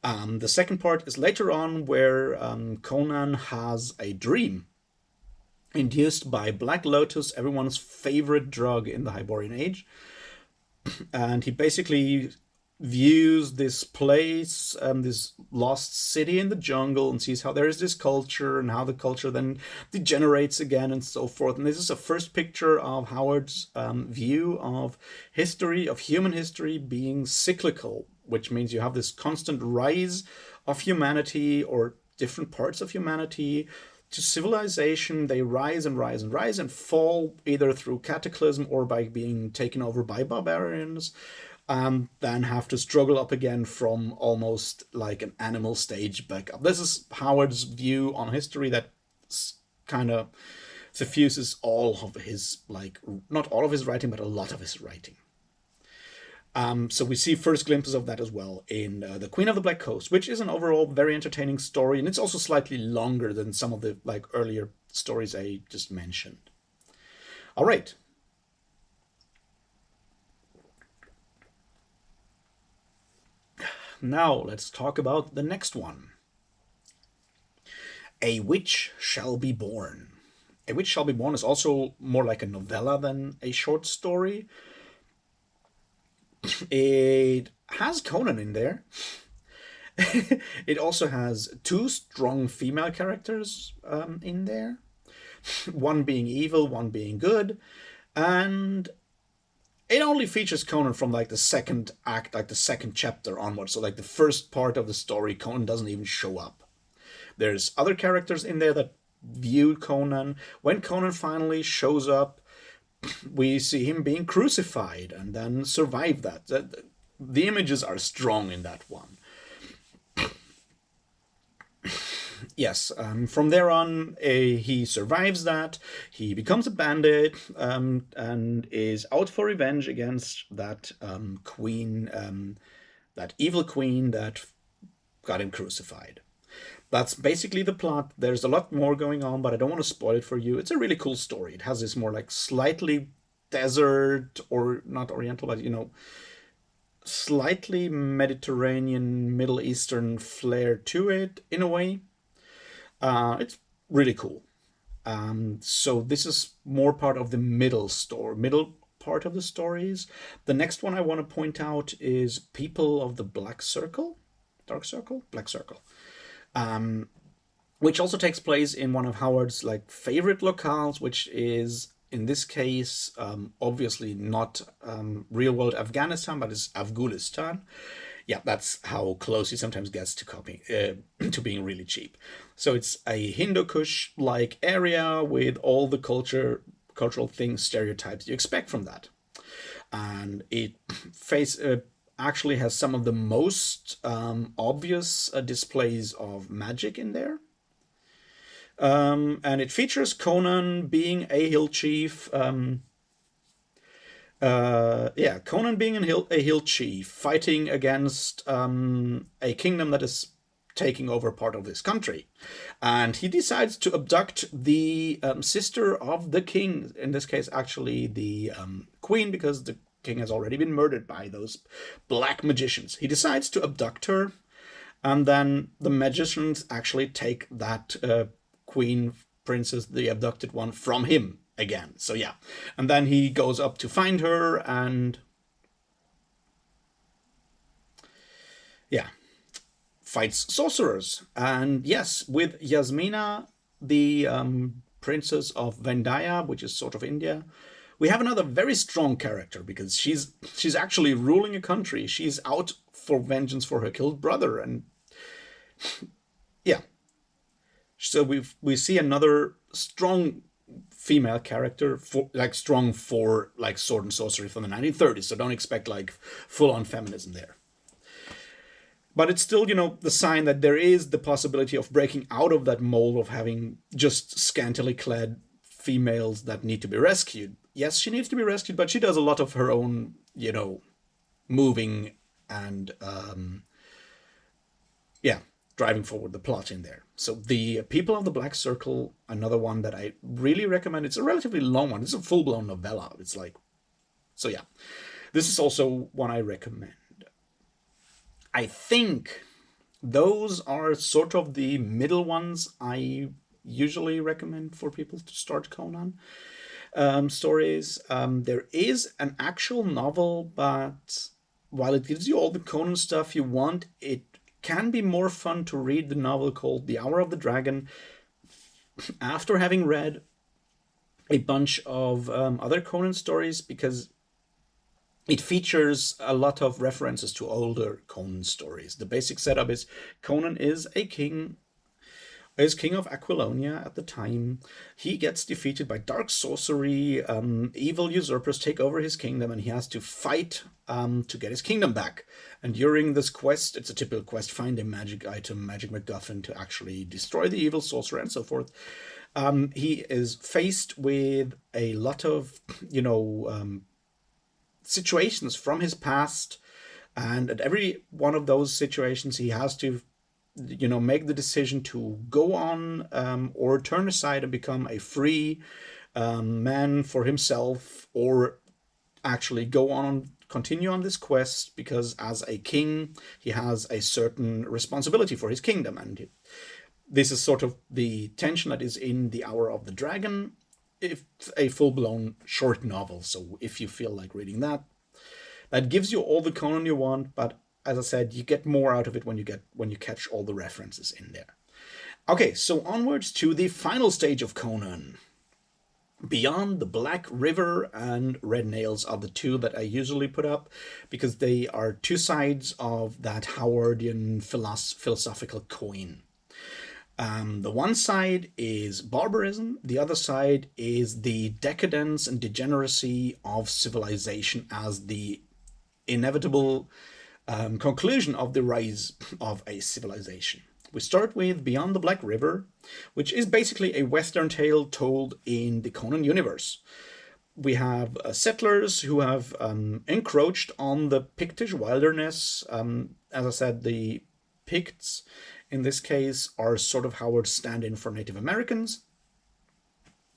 The second part is later on, where Conan has a dream induced by Black Lotus, everyone's favorite drug in the Hyborian Age. And he basically views this place, this lost city in the jungle, and sees how there is this culture and how the culture then degenerates again and so forth. And this is a first picture of Howard's view of history, of human history being cyclical, which means you have this constant rise of humanity, or different parts of humanity, to civilization. They rise and rise and rise and fall, either through cataclysm or by being taken over by barbarians, then have to struggle up again from almost like an animal stage back up. This is Howard's view on history that kind of suffuses all of his, like, not all of his writing, but a lot of his writing. So we see first glimpses of that as well in The Queen of the Black Coast, which is an overall very entertaining story, and it's also slightly longer than some of the like earlier stories I just mentioned. All right. Now let's talk about the next one. A Witch Shall Be Born. A Witch Shall Be Born is also more like a novella than a short story. It has Conan in there. It also has two strong female characters in there, one being evil, one being good, and it only features Conan from like the second act, like the second chapter onwards. So like the first part of the story, Conan doesn't even show up. There's other characters in there that view Conan. When Conan finally shows up, we see him being crucified and then survive that. The images are strong in that one. Yes, from there on, he survives that. He becomes a bandit and is out for revenge against that queen, that evil queen that got him crucified. That's basically the plot. There's a lot more going on, but I don't want to spoil it for you. It's a really cool story. It has this more like slightly desert, or not oriental, but slightly Mediterranean, Middle Eastern flair to it in a way. It's really cool. So this is more part of the middle part of the stories. The next one I want to point out is People of the Black Circle, Dark Circle, Black Circle, which also takes place in one of Howard's like favorite locales, which is in this case obviously not real world Afghanistan, but it's Afghanistan. Yeah, that's how close he sometimes gets to copying to being really cheap. So it's a Hindu Kush like area with all the cultural things, stereotypes you expect from that, and it actually has some of the most obvious displays of magic in there. And it features Conan being a hill chief. Conan being a hill chief fighting against a kingdom that is taking over part of this country, and he decides to abduct the sister of the king. In this case, actually the queen, because the king has already been murdered by those black magicians. He decides to abduct her, and then the magicians actually take that queen princess, the abducted one, from him again. So yeah, and then he goes up to find her and fights sorcerers. And yes, with Yasmina, the princess of Vendaya, which is sort of India, we have another very strong character, because she's actually ruling a country. She's out for vengeance for her killed brother, and yeah, so we see another strong female character, strong for like sword and sorcery from the 1930s. So don't expect like full on feminism there. But it's still, the sign that there is the possibility of breaking out of that mold of having just scantily clad females that need to be rescued. Yes, she needs to be rescued, but she does a lot of her own, moving and, driving forward the plot in there. So the People of the Black Circle, another one that I really recommend. It's a relatively long one. It's a full-blown novella. It's like, so yeah. This is also one I recommend. I think those are sort of the middle ones I usually recommend for people to start Conan stories. There is an actual novel, but while it gives you all the Conan stuff you want, it can be more fun to read the novel called The Hour of the Dragon after having read a bunch of other Conan stories, because it features a lot of references to older Conan stories. The basic setup is Conan is king of Aquilonia at the time. He gets defeated by dark sorcery. Evil usurpers take over his kingdom, and he has to fight to get his kingdom back. And during this quest, it's a typical quest, find a magic item, magic MacGuffin to actually destroy the evil sorcerer and so forth. He is faced with a lot of, you know, situations from his past, and at every one of those situations, he has to, you know, make the decision to go on, or turn aside and become a free man for himself, or actually go on, continue on this quest, because as a king he has a certain responsibility for his kingdom. And this is sort of the tension that is in The Hour of the Dragon. It's a full-blown short novel, so if you feel like reading that, that gives you all the Conan you want. But as I said, you get more out of it when you catch all the references in there. Okay, so onwards to the final stage of Conan. Beyond the Black River and Red Nails are the two that I usually put up, because they are two sides of that Howardian philosophical coin. The one side is barbarism, the other side is the decadence and degeneracy of civilization as the inevitable conclusion of the rise of a civilization. We start with Beyond the Black River, which is basically a Western tale told in the Conan universe. We have settlers who have encroached on the Pictish wilderness. As I said, the Picts in this case are sort of Howard's stand in for Native Americans.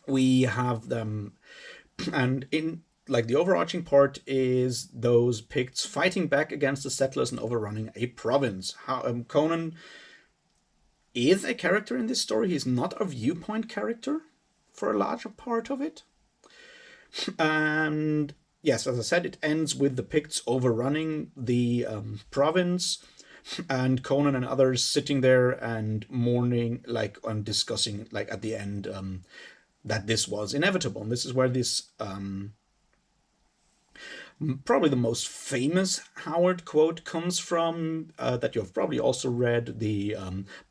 We have them, and in like the overarching part is those Picts fighting back against the settlers and overrunning a province. Conan is a character in this story. He's not a viewpoint character for a larger part of it. And yes, as I said, it ends with the Picts overrunning the province, and Conan and others sitting there and mourning, like, and discussing, like, at the end, that this was inevitable. And this is where this probably the most famous Howard quote comes from, that you've probably also read. The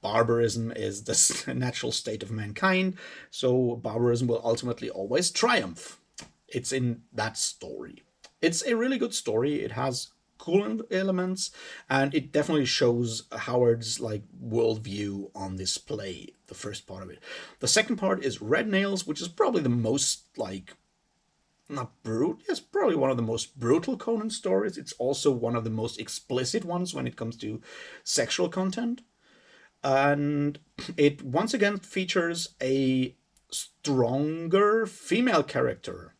barbarism is the natural state of mankind, so barbarism will ultimately always triumph. It's in that story. It's a really good story. It has cool elements, and it definitely shows Howard's like worldview on display. The first part of it. The second part is Red Nails, which is probably the most like not brutal. It's probably one of the most brutal Conan stories. It's also one of the most explicit ones when it comes to sexual content, and it once again features a stronger female character.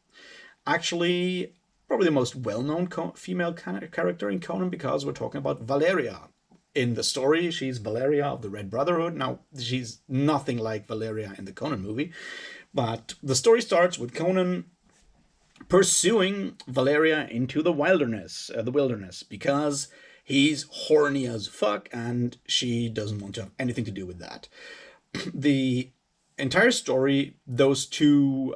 Actually, probably the most well-known female character in Conan, because we're talking about Valeria. In the story, she's Valeria of the Red Brotherhood. Now, she's nothing like Valeria in the Conan movie, but the story starts with Conan pursuing Valeria into the wilderness, because he's horny as fuck, and she doesn't want to have anything to do with that. The entire story, those two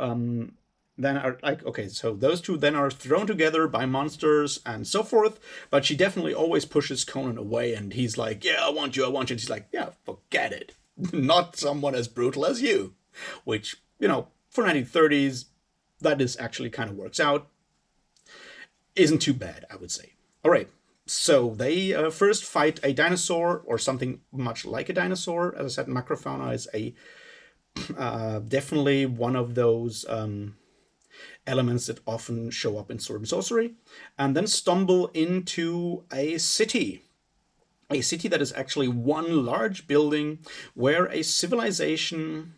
then are like, okay, so those two then are thrown together by monsters and so forth, but she definitely always pushes Conan away, and he's like, yeah, I want you, and she's like, yeah, forget it. Not someone as brutal as you. Which, you know, for 1930s, that is actually kind of works out. Isn't too bad, I would say. All right, so they first fight a dinosaur, or something much like a dinosaur. As I said, macrofauna is a definitely one of those elements that often show up in sword and sorcery, and then stumble into a city. A city that is actually one large building where a civilization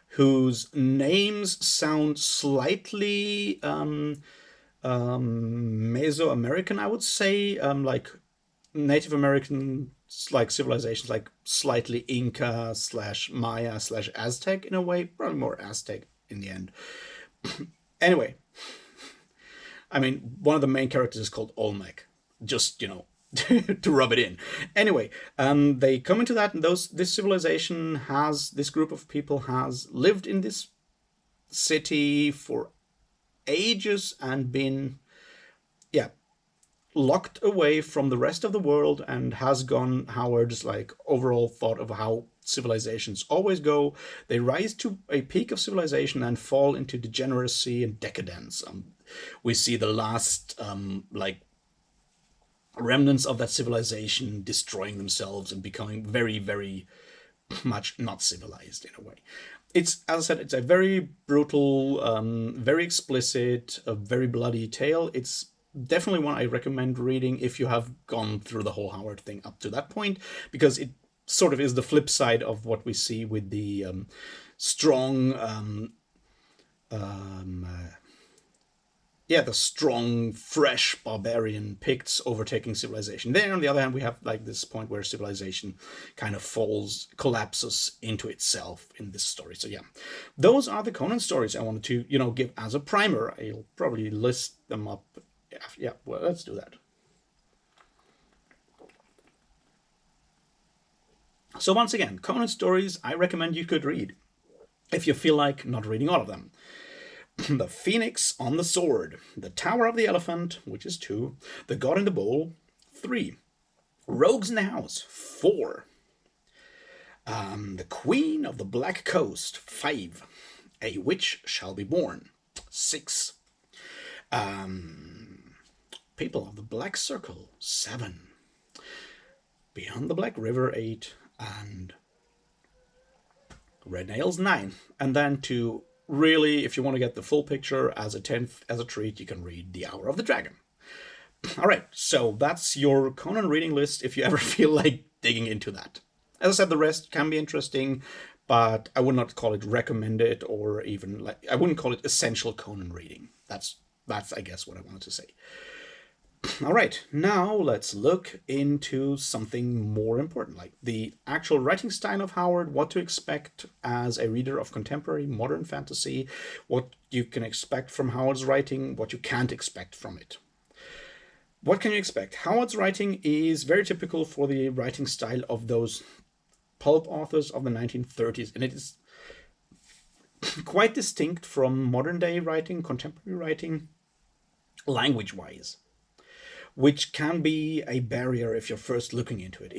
whose names sound slightly Mesoamerican, I would say, like Native American, like civilizations, like slightly Inca slash Maya slash Aztec in a way, probably more Aztec in the end. Anyway, I mean, one of the main characters is called Olmec, just, you know, to rub it in. Anyway, they come into that, and this civilization has, this group of people has lived in this city for ages and been, yeah, locked away from the rest of the world, and has gone Howard's like overall thought of how civilizations always go. They rise to a peak of civilization and fall into degeneracy and decadence. We see the last like remnants of that civilization destroying themselves and becoming very, very much not civilized in a way. It's, as I said, it's a very brutal, very explicit, a very bloody tale. It's definitely one I recommend reading if you have gone through the whole Howard thing up to that point, because it sort of is the flip side of what we see with the strong um, yeah, the strong, fresh barbarian Picts overtaking civilization. There, on the other hand, we have like this point where civilization kind of collapses into itself in this story. So yeah, those are the Conan stories I wanted to, give as a primer. I'll probably list them up. Yeah, well, let's do that. So once again, Conan stories I recommend you could read if you feel like not reading all of them. The Phoenix on the Sword, The Tower of the Elephant, which is 2, The God in the Bowl, 3, Rogues in the House, 4, The Queen of the Black Coast, 5, A Witch Shall Be Born, 6, People of the Black Circle, 7, Beyond the Black River, 8, and Red Nails, 9. And then to really, if you want to get the full picture as a 10th, as a treat, you can read The Hour of the Dragon. All right, so that's your Conan reading list if you ever feel like digging into that. As I said, the rest can be interesting, but I would not call it recommended, or even like, I wouldn't call it essential Conan reading. That's I guess what I wanted to say. All right, now let's look into something more important, like the actual writing style of Howard, what to expect as a reader of contemporary modern fantasy, what you can expect from Howard's writing, what you can't expect from it. What can you expect? Howard's writing is very typical for the writing style of those pulp authors of the 1930s, and it is quite distinct from modern day writing, contemporary writing, language-wise, which can be a barrier if you're first looking into it.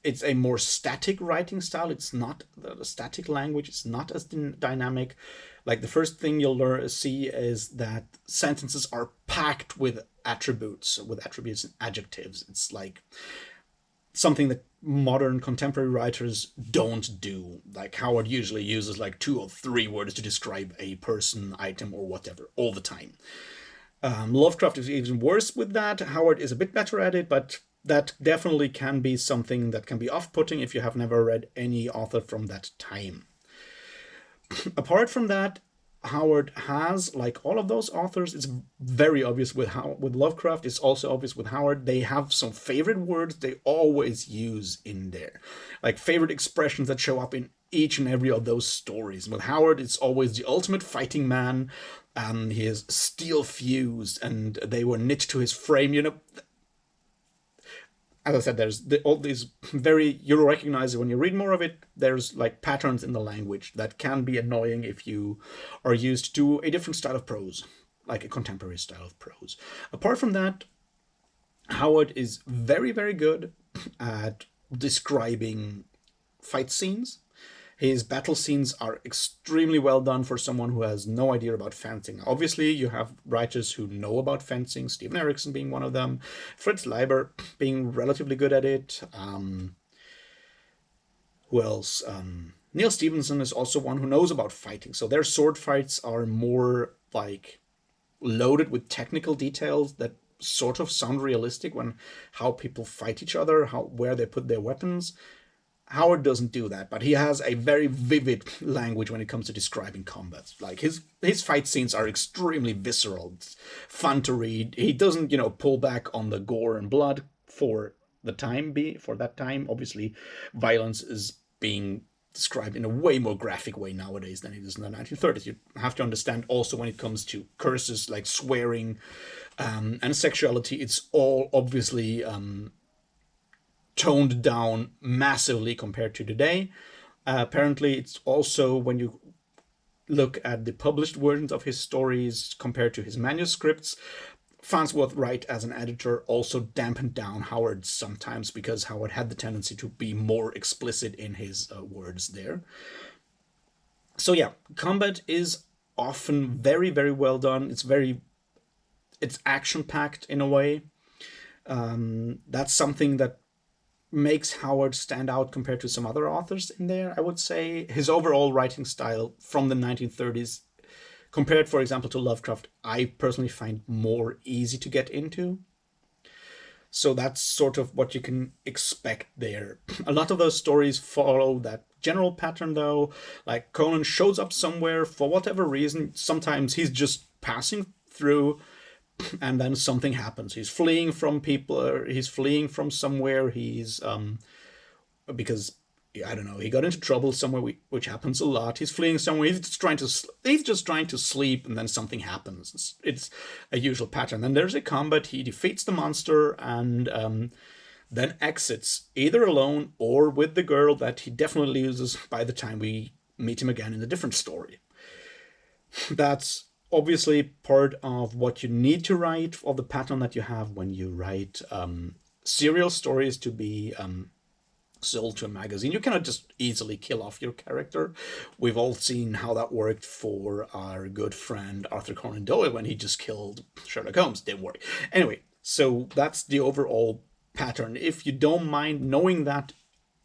It's a more static writing style. It's not the static language. It's not as dynamic. Like the first thing you'll see is that sentences are packed with attributes and adjectives. It's like something that modern contemporary writers don't do. Like Howard usually uses like 2 or 3 words to describe a person, item, or whatever all the time. Lovecraft is even worse with that. Howard is a bit better at it, but that definitely can be something that can be off-putting if you have never read any author from that time. Apart from that, Howard has, like all of those authors, it's very obvious with Lovecraft, it's also obvious with Howard, they have some favorite words they always use in there. Like favorite expressions that show up in each and every of those stories. With Howard, it's always the ultimate fighting man, and he is steel fused, and they were knit to his frame. As I said, there's all these you'll recognize it when you read more of it. There's like patterns in the language that can be annoying if you are used to a different style of prose, like a contemporary style of prose. Apart from that, Howard is very, very good at describing fight scenes. His battle scenes are extremely well done for someone who has no idea about fencing. Obviously, you have writers who know about fencing, Stephen Erickson being one of them, Fritz Leiber being relatively good at it. Who else? Neil Stevenson is also one who knows about fighting. So their sword fights are more like loaded with technical details that sort of sound realistic when how people fight each other, where they put their weapons. Howard doesn't do that, but he has a very vivid language when it comes to describing combat. Like his fight scenes are extremely visceral. It's fun to read. He doesn't, pull back on the gore and blood for that time. Obviously, violence is being described in a way more graphic way nowadays than it is in the 1930s. You have to understand also when it comes to curses like swearing and sexuality, it's all obviously toned down massively compared to today. Apparently, it's also when you look at the published versions of his stories compared to his manuscripts, Farnsworth Wright as an editor also dampened down Howard sometimes because Howard had the tendency to be more explicit in his words there. So yeah, combat is often very, very well done. It's action-packed in a way. That's something that makes Howard stand out compared to some other authors in there, I would say. His overall writing style from the 1930s, compared, for example, to Lovecraft, I personally find more easy to get into. So that's sort of what you can expect there. A lot of those stories follow that general pattern, though. Like Conan shows up somewhere for whatever reason. Sometimes he's just passing through, and then something happens. He's fleeing from people, or he's fleeing from somewhere. He's because I don't know, he got into trouble somewhere, which happens a lot. He's fleeing somewhere. He's just trying to sleep, and then something happens. It's a usual pattern. Then there's a combat. He defeats the monster and then exits, either alone or with the girl that he definitely loses by the time we meet him again in a different story. That's obviously part of what you need to write, of the pattern that you have when you write serial stories to be sold to a magazine. You cannot just easily kill off your character. We've all seen how that worked for our good friend Arthur Conan Doyle when he just killed Sherlock Holmes. Didn't work. Anyway, so that's the overall pattern. If you don't mind knowing that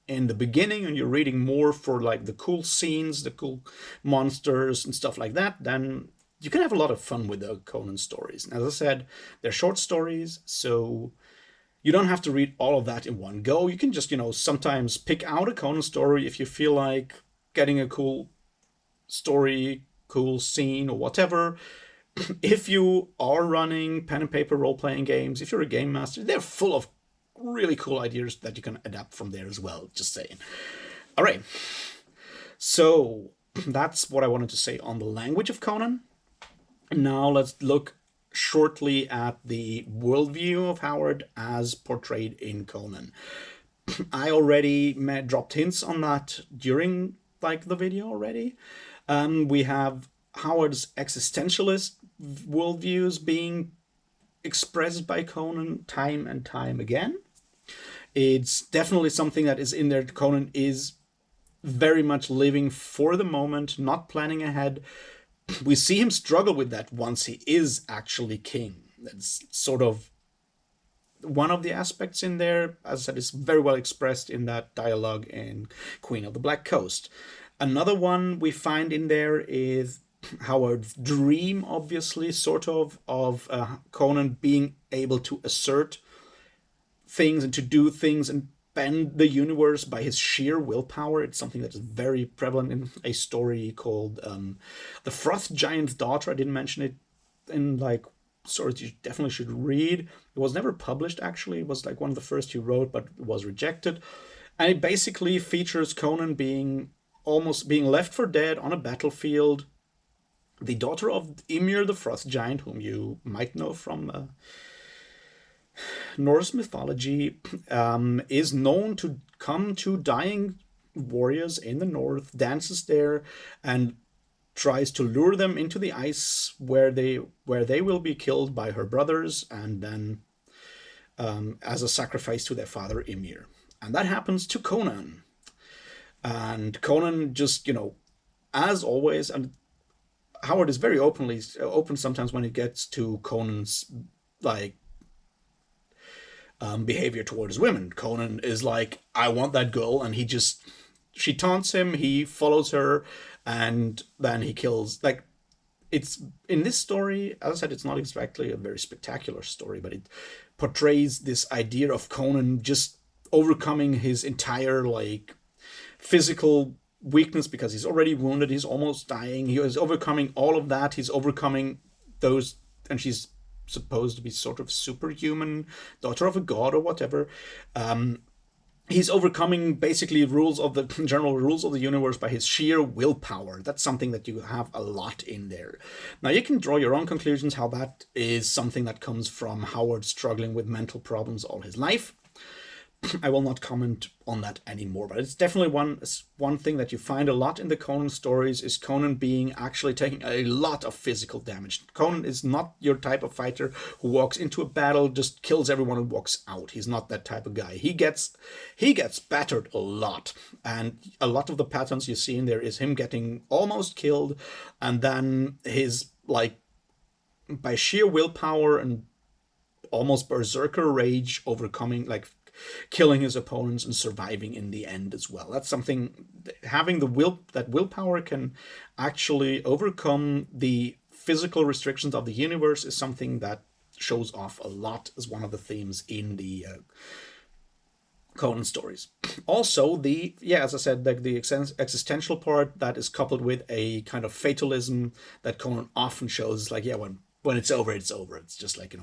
in the beginning and you're reading more for like the cool scenes, the cool monsters and stuff like that, then you can have a lot of fun with the Conan stories. And as I said, they're short stories, so you don't have to read all of that in one go. You can just, sometimes pick out a Conan story if you feel like getting a cool story, cool scene, or whatever. If you are running pen and paper role-playing games, if you're a game master, they're full of really cool ideas that you can adapt from there as well. Just saying. All right. So that's what I wanted to say on the language of Conan. Now let's look shortly at the worldview of Howard as portrayed in Conan. I already dropped hints on that during the video already. We have Howard's existentialist worldviews being expressed by Conan time and time again. It's definitely something that is in there. Conan is very much living for the moment, not planning ahead. We see him struggle with that once he is actually king. That's sort of one of the aspects in there. As I said, is very well expressed in that dialogue in Queen of the Black Coast. Another one we find in there is Howard's dream, obviously, sort of Conan being able to assert things and to do things and bend the universe by his sheer willpower. It's something that is very prevalent in a story called The Frost Giant's Daughter. I didn't mention it in stories you definitely should read. It was never published, actually. It was one of the first he wrote, but it was rejected. And it basically features Conan being left for dead on a battlefield. The daughter of Ymir the Frost Giant, whom you might know from Norse mythology, is known to come to dying warriors in the north, dances there, and tries to lure them into the ice where they will be killed by her brothers, and then as a sacrifice to their father Ymir. And that happens to Conan. And Conan just, as always, and Howard is very open sometimes when it gets to Conan's behavior towards women. Conan is like, I want that girl, and she taunts him, he follows her, and then he kills. It's in this story, as I said, it's not exactly a very spectacular story, but it portrays this idea of Conan just overcoming his entire physical weakness because he's already wounded, he's almost dying. He is overcoming all of that. He's overcoming those, and she's supposed to be sort of superhuman, daughter of a god or whatever. He's overcoming basically general rules of the universe by his sheer willpower. That's something that you have a lot in there. Now you can draw your own conclusions how that is something that comes from Howard struggling with mental problems all his life. I will not comment on that anymore, but it's definitely one thing that you find a lot in the Conan stories is Conan actually taking a lot of physical damage. Conan is not your type of fighter who walks into a battle, just kills everyone and walks out. He's not that type of guy. He gets battered a lot, and a lot of the patterns you see in there is him getting almost killed, and then his by sheer willpower and almost berserker rage overcoming killing his opponents and surviving in the end as well. That's something, having the willpower can actually overcome the physical restrictions of the universe is something that shows off a lot as one of the themes in the Conan stories. Also, as I said, the existential part that is coupled with a kind of fatalism that Conan often shows, like, yeah, when it's over, it's over. It's just like,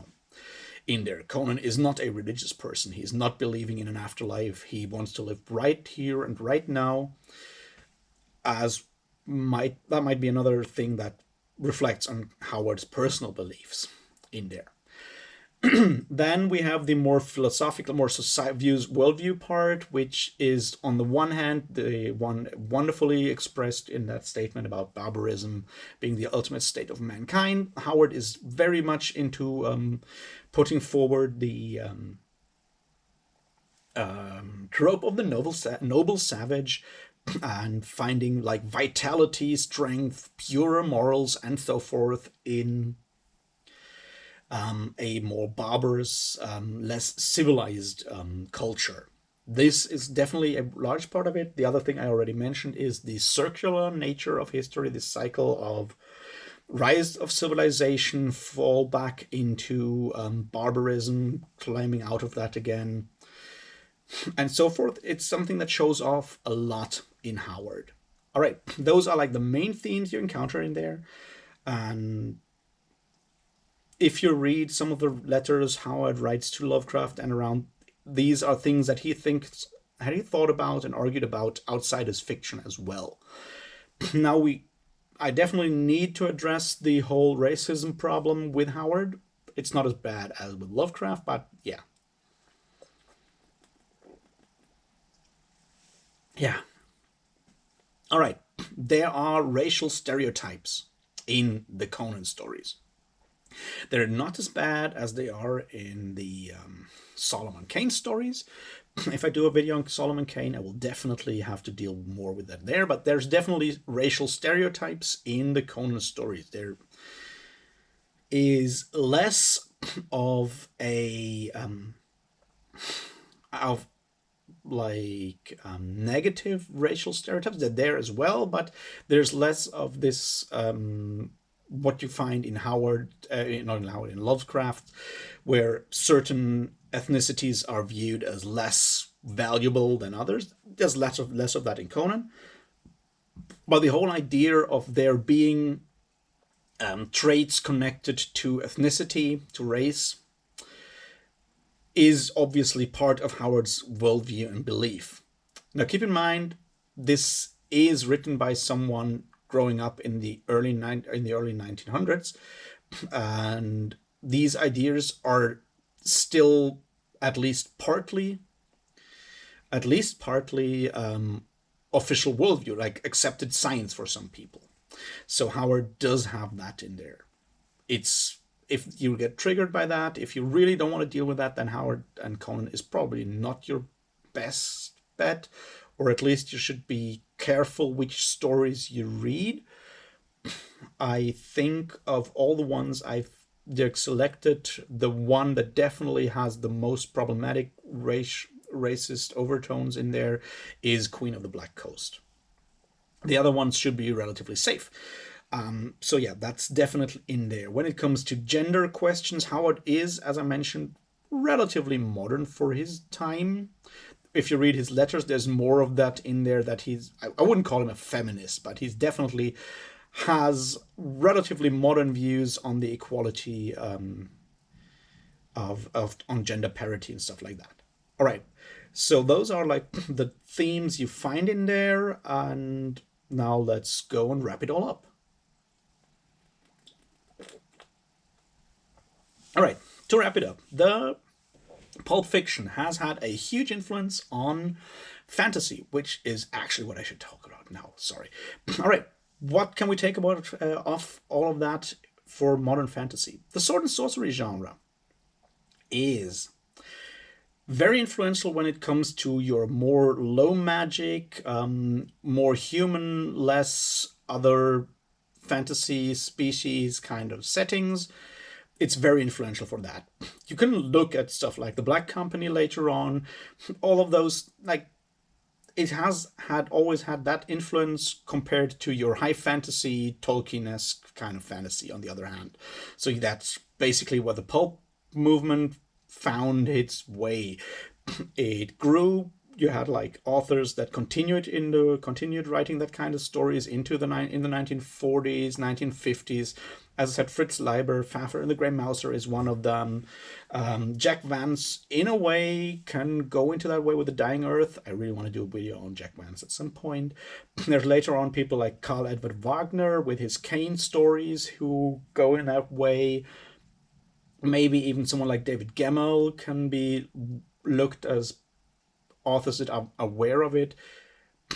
in there. Conan is not a religious person. He's not believing in an afterlife. He wants to live right here and right now. That might be another thing that reflects on Howard's personal beliefs in there. Then we have the more philosophical, more worldview part, which is on the one hand the one wonderfully expressed in that statement about barbarism being the ultimate state of mankind. Howard is very much into putting forward the trope of the noble savage, and finding like vitality, strength, pure morals, and so forth in a more barbarous, less civilized culture. This is definitely a large part of it. The other thing I already mentioned is the circular nature of history, this cycle of rise of civilization, fall back into barbarism, climbing out of that again, and so forth. It's something that shows off a lot in Howard. All right, those are like the main themes you encounter in there. And if you read some of the letters Howard writes to Lovecraft and around, these are things that he thought about and argued about outside his fiction as well. Now I definitely need to address the whole racism problem with Howard. It's not as bad as with Lovecraft, but yeah. Yeah. All right. There are racial stereotypes in the Conan stories. They're not as bad as they are in the Solomon Kane stories. If I do a video on Solomon Kane, I will definitely have to deal more with that there. But there's definitely racial stereotypes in the Conan stories. There is less of a of like negative racial stereotypes. They're there as well, but there's less of this what you find in Howard, not in Howard, in Lovecraft, where certain ethnicities are viewed as less valuable than others. There's less of that in Conan. But the whole idea of there being traits connected to ethnicity, to race, is obviously part of Howard's worldview and belief. Now, keep in mind, this is written by someone growing up in the early 1900s, and these ideas are still at least partly official worldview, like accepted science for some people. So Howard does have that in there. It's If you get triggered by that, if you really don't want to deal with that, then Howard and Conan is probably not your best bet, or at least you should be careful which stories you read. I think of all the ones I've selected, the one that definitely has the most problematic racist overtones in there is Queen of the Black Coast. The other ones should be relatively safe. So yeah, that's definitely in there. When it comes to gender questions, Howard is, as I mentioned, relatively modern for his time. If you read his letters, there's more of that in there, that I wouldn't call him a feminist, but he's definitely has relatively modern views on the equality on gender parity and stuff like that. All right, so those are like the themes you find in there, and now let's go and wrap it all up. All right, to wrap it up, the Pulp Fiction has had a huge influence on fantasy, which is actually what I should talk about now. Sorry. All right, what can we take about off all of that for modern fantasy? The sword and sorcery genre is very influential when it comes to your more low magic, more human, less other fantasy species kind of settings. it's very influential for that. You can look at stuff like the Black Company later on, all of those, like, it has had always had that influence compared to your high fantasy Tolkien-esque kind of fantasy on the other hand. So that's basically where the pulp movement found its way. It grew. You had like authors that continued writing that kind of stories into in the 1940s, 1950s. As I said, Fritz Leiber, Fafner and the Grey Mouser is one of them. Jack Vance, in a way, can go into that way with The Dying Earth. I really want to do a video on Jack Vance at some point. There's later on people like Karl Edward Wagner with his Kane stories who go in that way. Maybe even someone like David Gemmell can be looked as authors that are aware of it.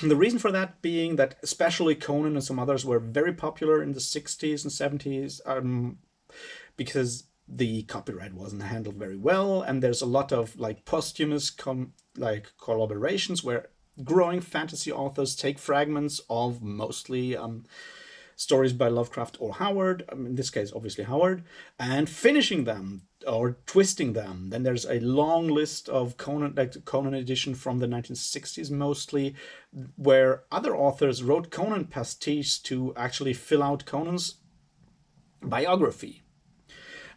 The reason for that being that especially Conan and some others were very popular in the 60s and 70s, because the copyright wasn't handled very well, and there's a lot of like posthumous like collaborations where growing fantasy authors take fragments of mostly stories by Lovecraft or Howard, in this case, obviously Howard, and finishing them or twisting them. Then there's a long list of Conan, like the Conan edition from the 1960s mostly, where other authors wrote Conan pastiches to actually fill out Conan's biography.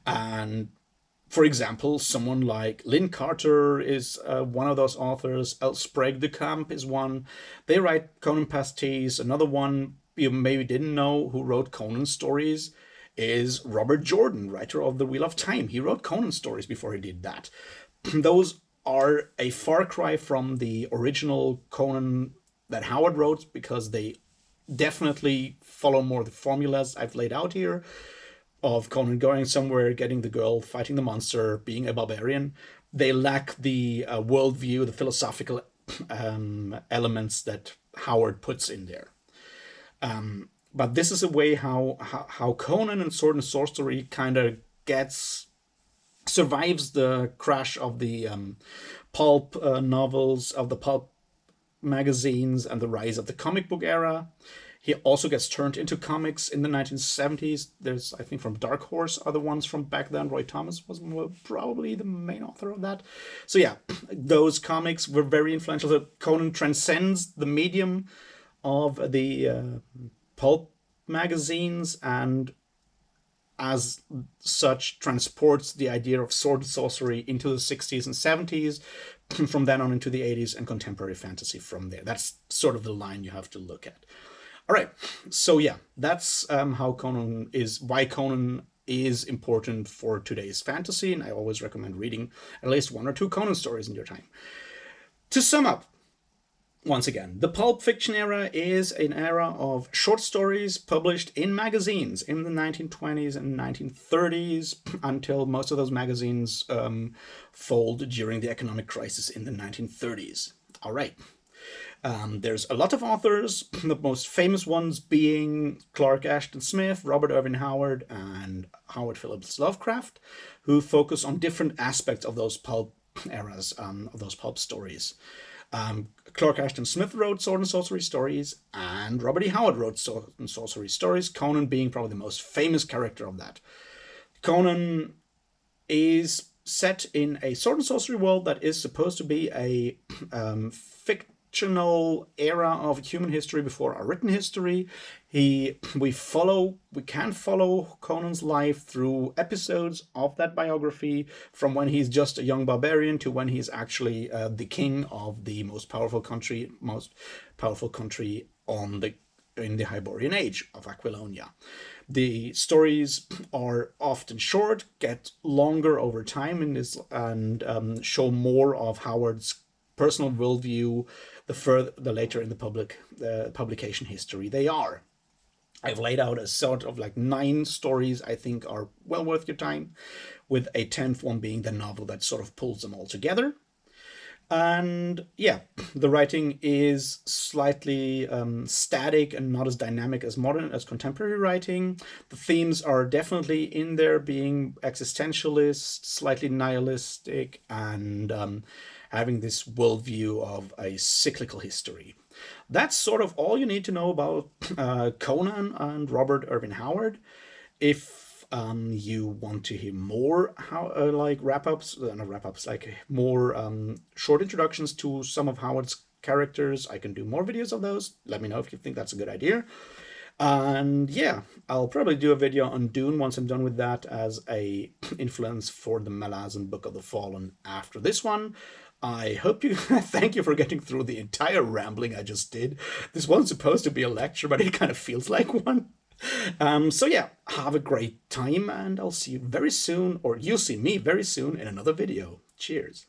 And for example, someone like Lynn Carter is one of those authors. L. Sprague de Camp is one. They write Conan pastiches. Another one you maybe didn't know who wrote Conan stories is Robert Jordan, writer of The Wheel of Time. He wrote Conan stories before he did that. Those are a far cry from the original Conan that Howard wrote, because they definitely follow more the formulas I've laid out here of Conan going somewhere, getting the girl, fighting the monster, being a barbarian. They lack the worldview, the philosophical elements that Howard puts in there. But this is a way how Conan and Sword and Sorcery kind of survives the crash of the pulp novels, of the pulp magazines, and the rise of the comic book era. He also gets turned into comics in the 1970s. There's, I think, from Dark Horse are the ones from back then. Roy Thomas was probably the main author of that. So yeah, those comics were very influential. So Conan transcends the medium of the pulp magazines, and as such transports the idea of sword and sorcery into the 60s and 70s, from then on into the 80s, and contemporary fantasy from there. That's sort of the line you have to look at. All right, so yeah, that's why Conan is important for today's fantasy, and I always recommend reading at least one or two Conan stories in your time. To sum up, once again, the pulp fiction era is an era of short stories published in magazines in the 1920s and 1930s, until most of those magazines fold during the economic crisis in the 1930s. All right. There's a lot of authors, the most famous ones being Clark Ashton Smith, Robert Irvin Howard, and Howard Phillips Lovecraft, who focus on different aspects of those pulp eras, of those pulp stories. Clark Ashton Smith wrote sword and sorcery stories, and Robert E. Howard wrote sword and sorcery stories, Conan being probably the most famous character of that. Conan is set in a sword and sorcery world that is supposed to be a fictional era of human history before our written history. We can follow Conan's life through episodes of that biography, from when he's just a young barbarian to when he's actually the king of the most powerful country in the Hyborian Age of Aquilonia. The stories are often short, get longer over time, and show more of Howard's personal worldview the later in the publication history they are. I've laid out a sort of like 9 stories I think are well worth your time, with a 10th one being the novel that sort of pulls them all together. And yeah, the writing is slightly static and not as dynamic as contemporary writing. The themes are definitely in there, being existentialist, slightly nihilistic, and having this worldview of a cyclical history. That's sort of all you need to know about Conan and Robert Irvin Howard. If you want to hear more how like wrap ups, not wrap ups, like more short introductions to some of Howard's characters, I can do more videos of those. Let me know if you think that's a good idea. And yeah, I'll probably do a video on Dune once I'm done with that as a influence for the Malazan Book of the Fallen after this one. I hope you thank you for getting through the entire rambling I just did. This wasn't supposed to be a lecture, but it kind of feels like one. So yeah, have a great time, and I'll see you very soon, or you'll see me very soon in another video. Cheers.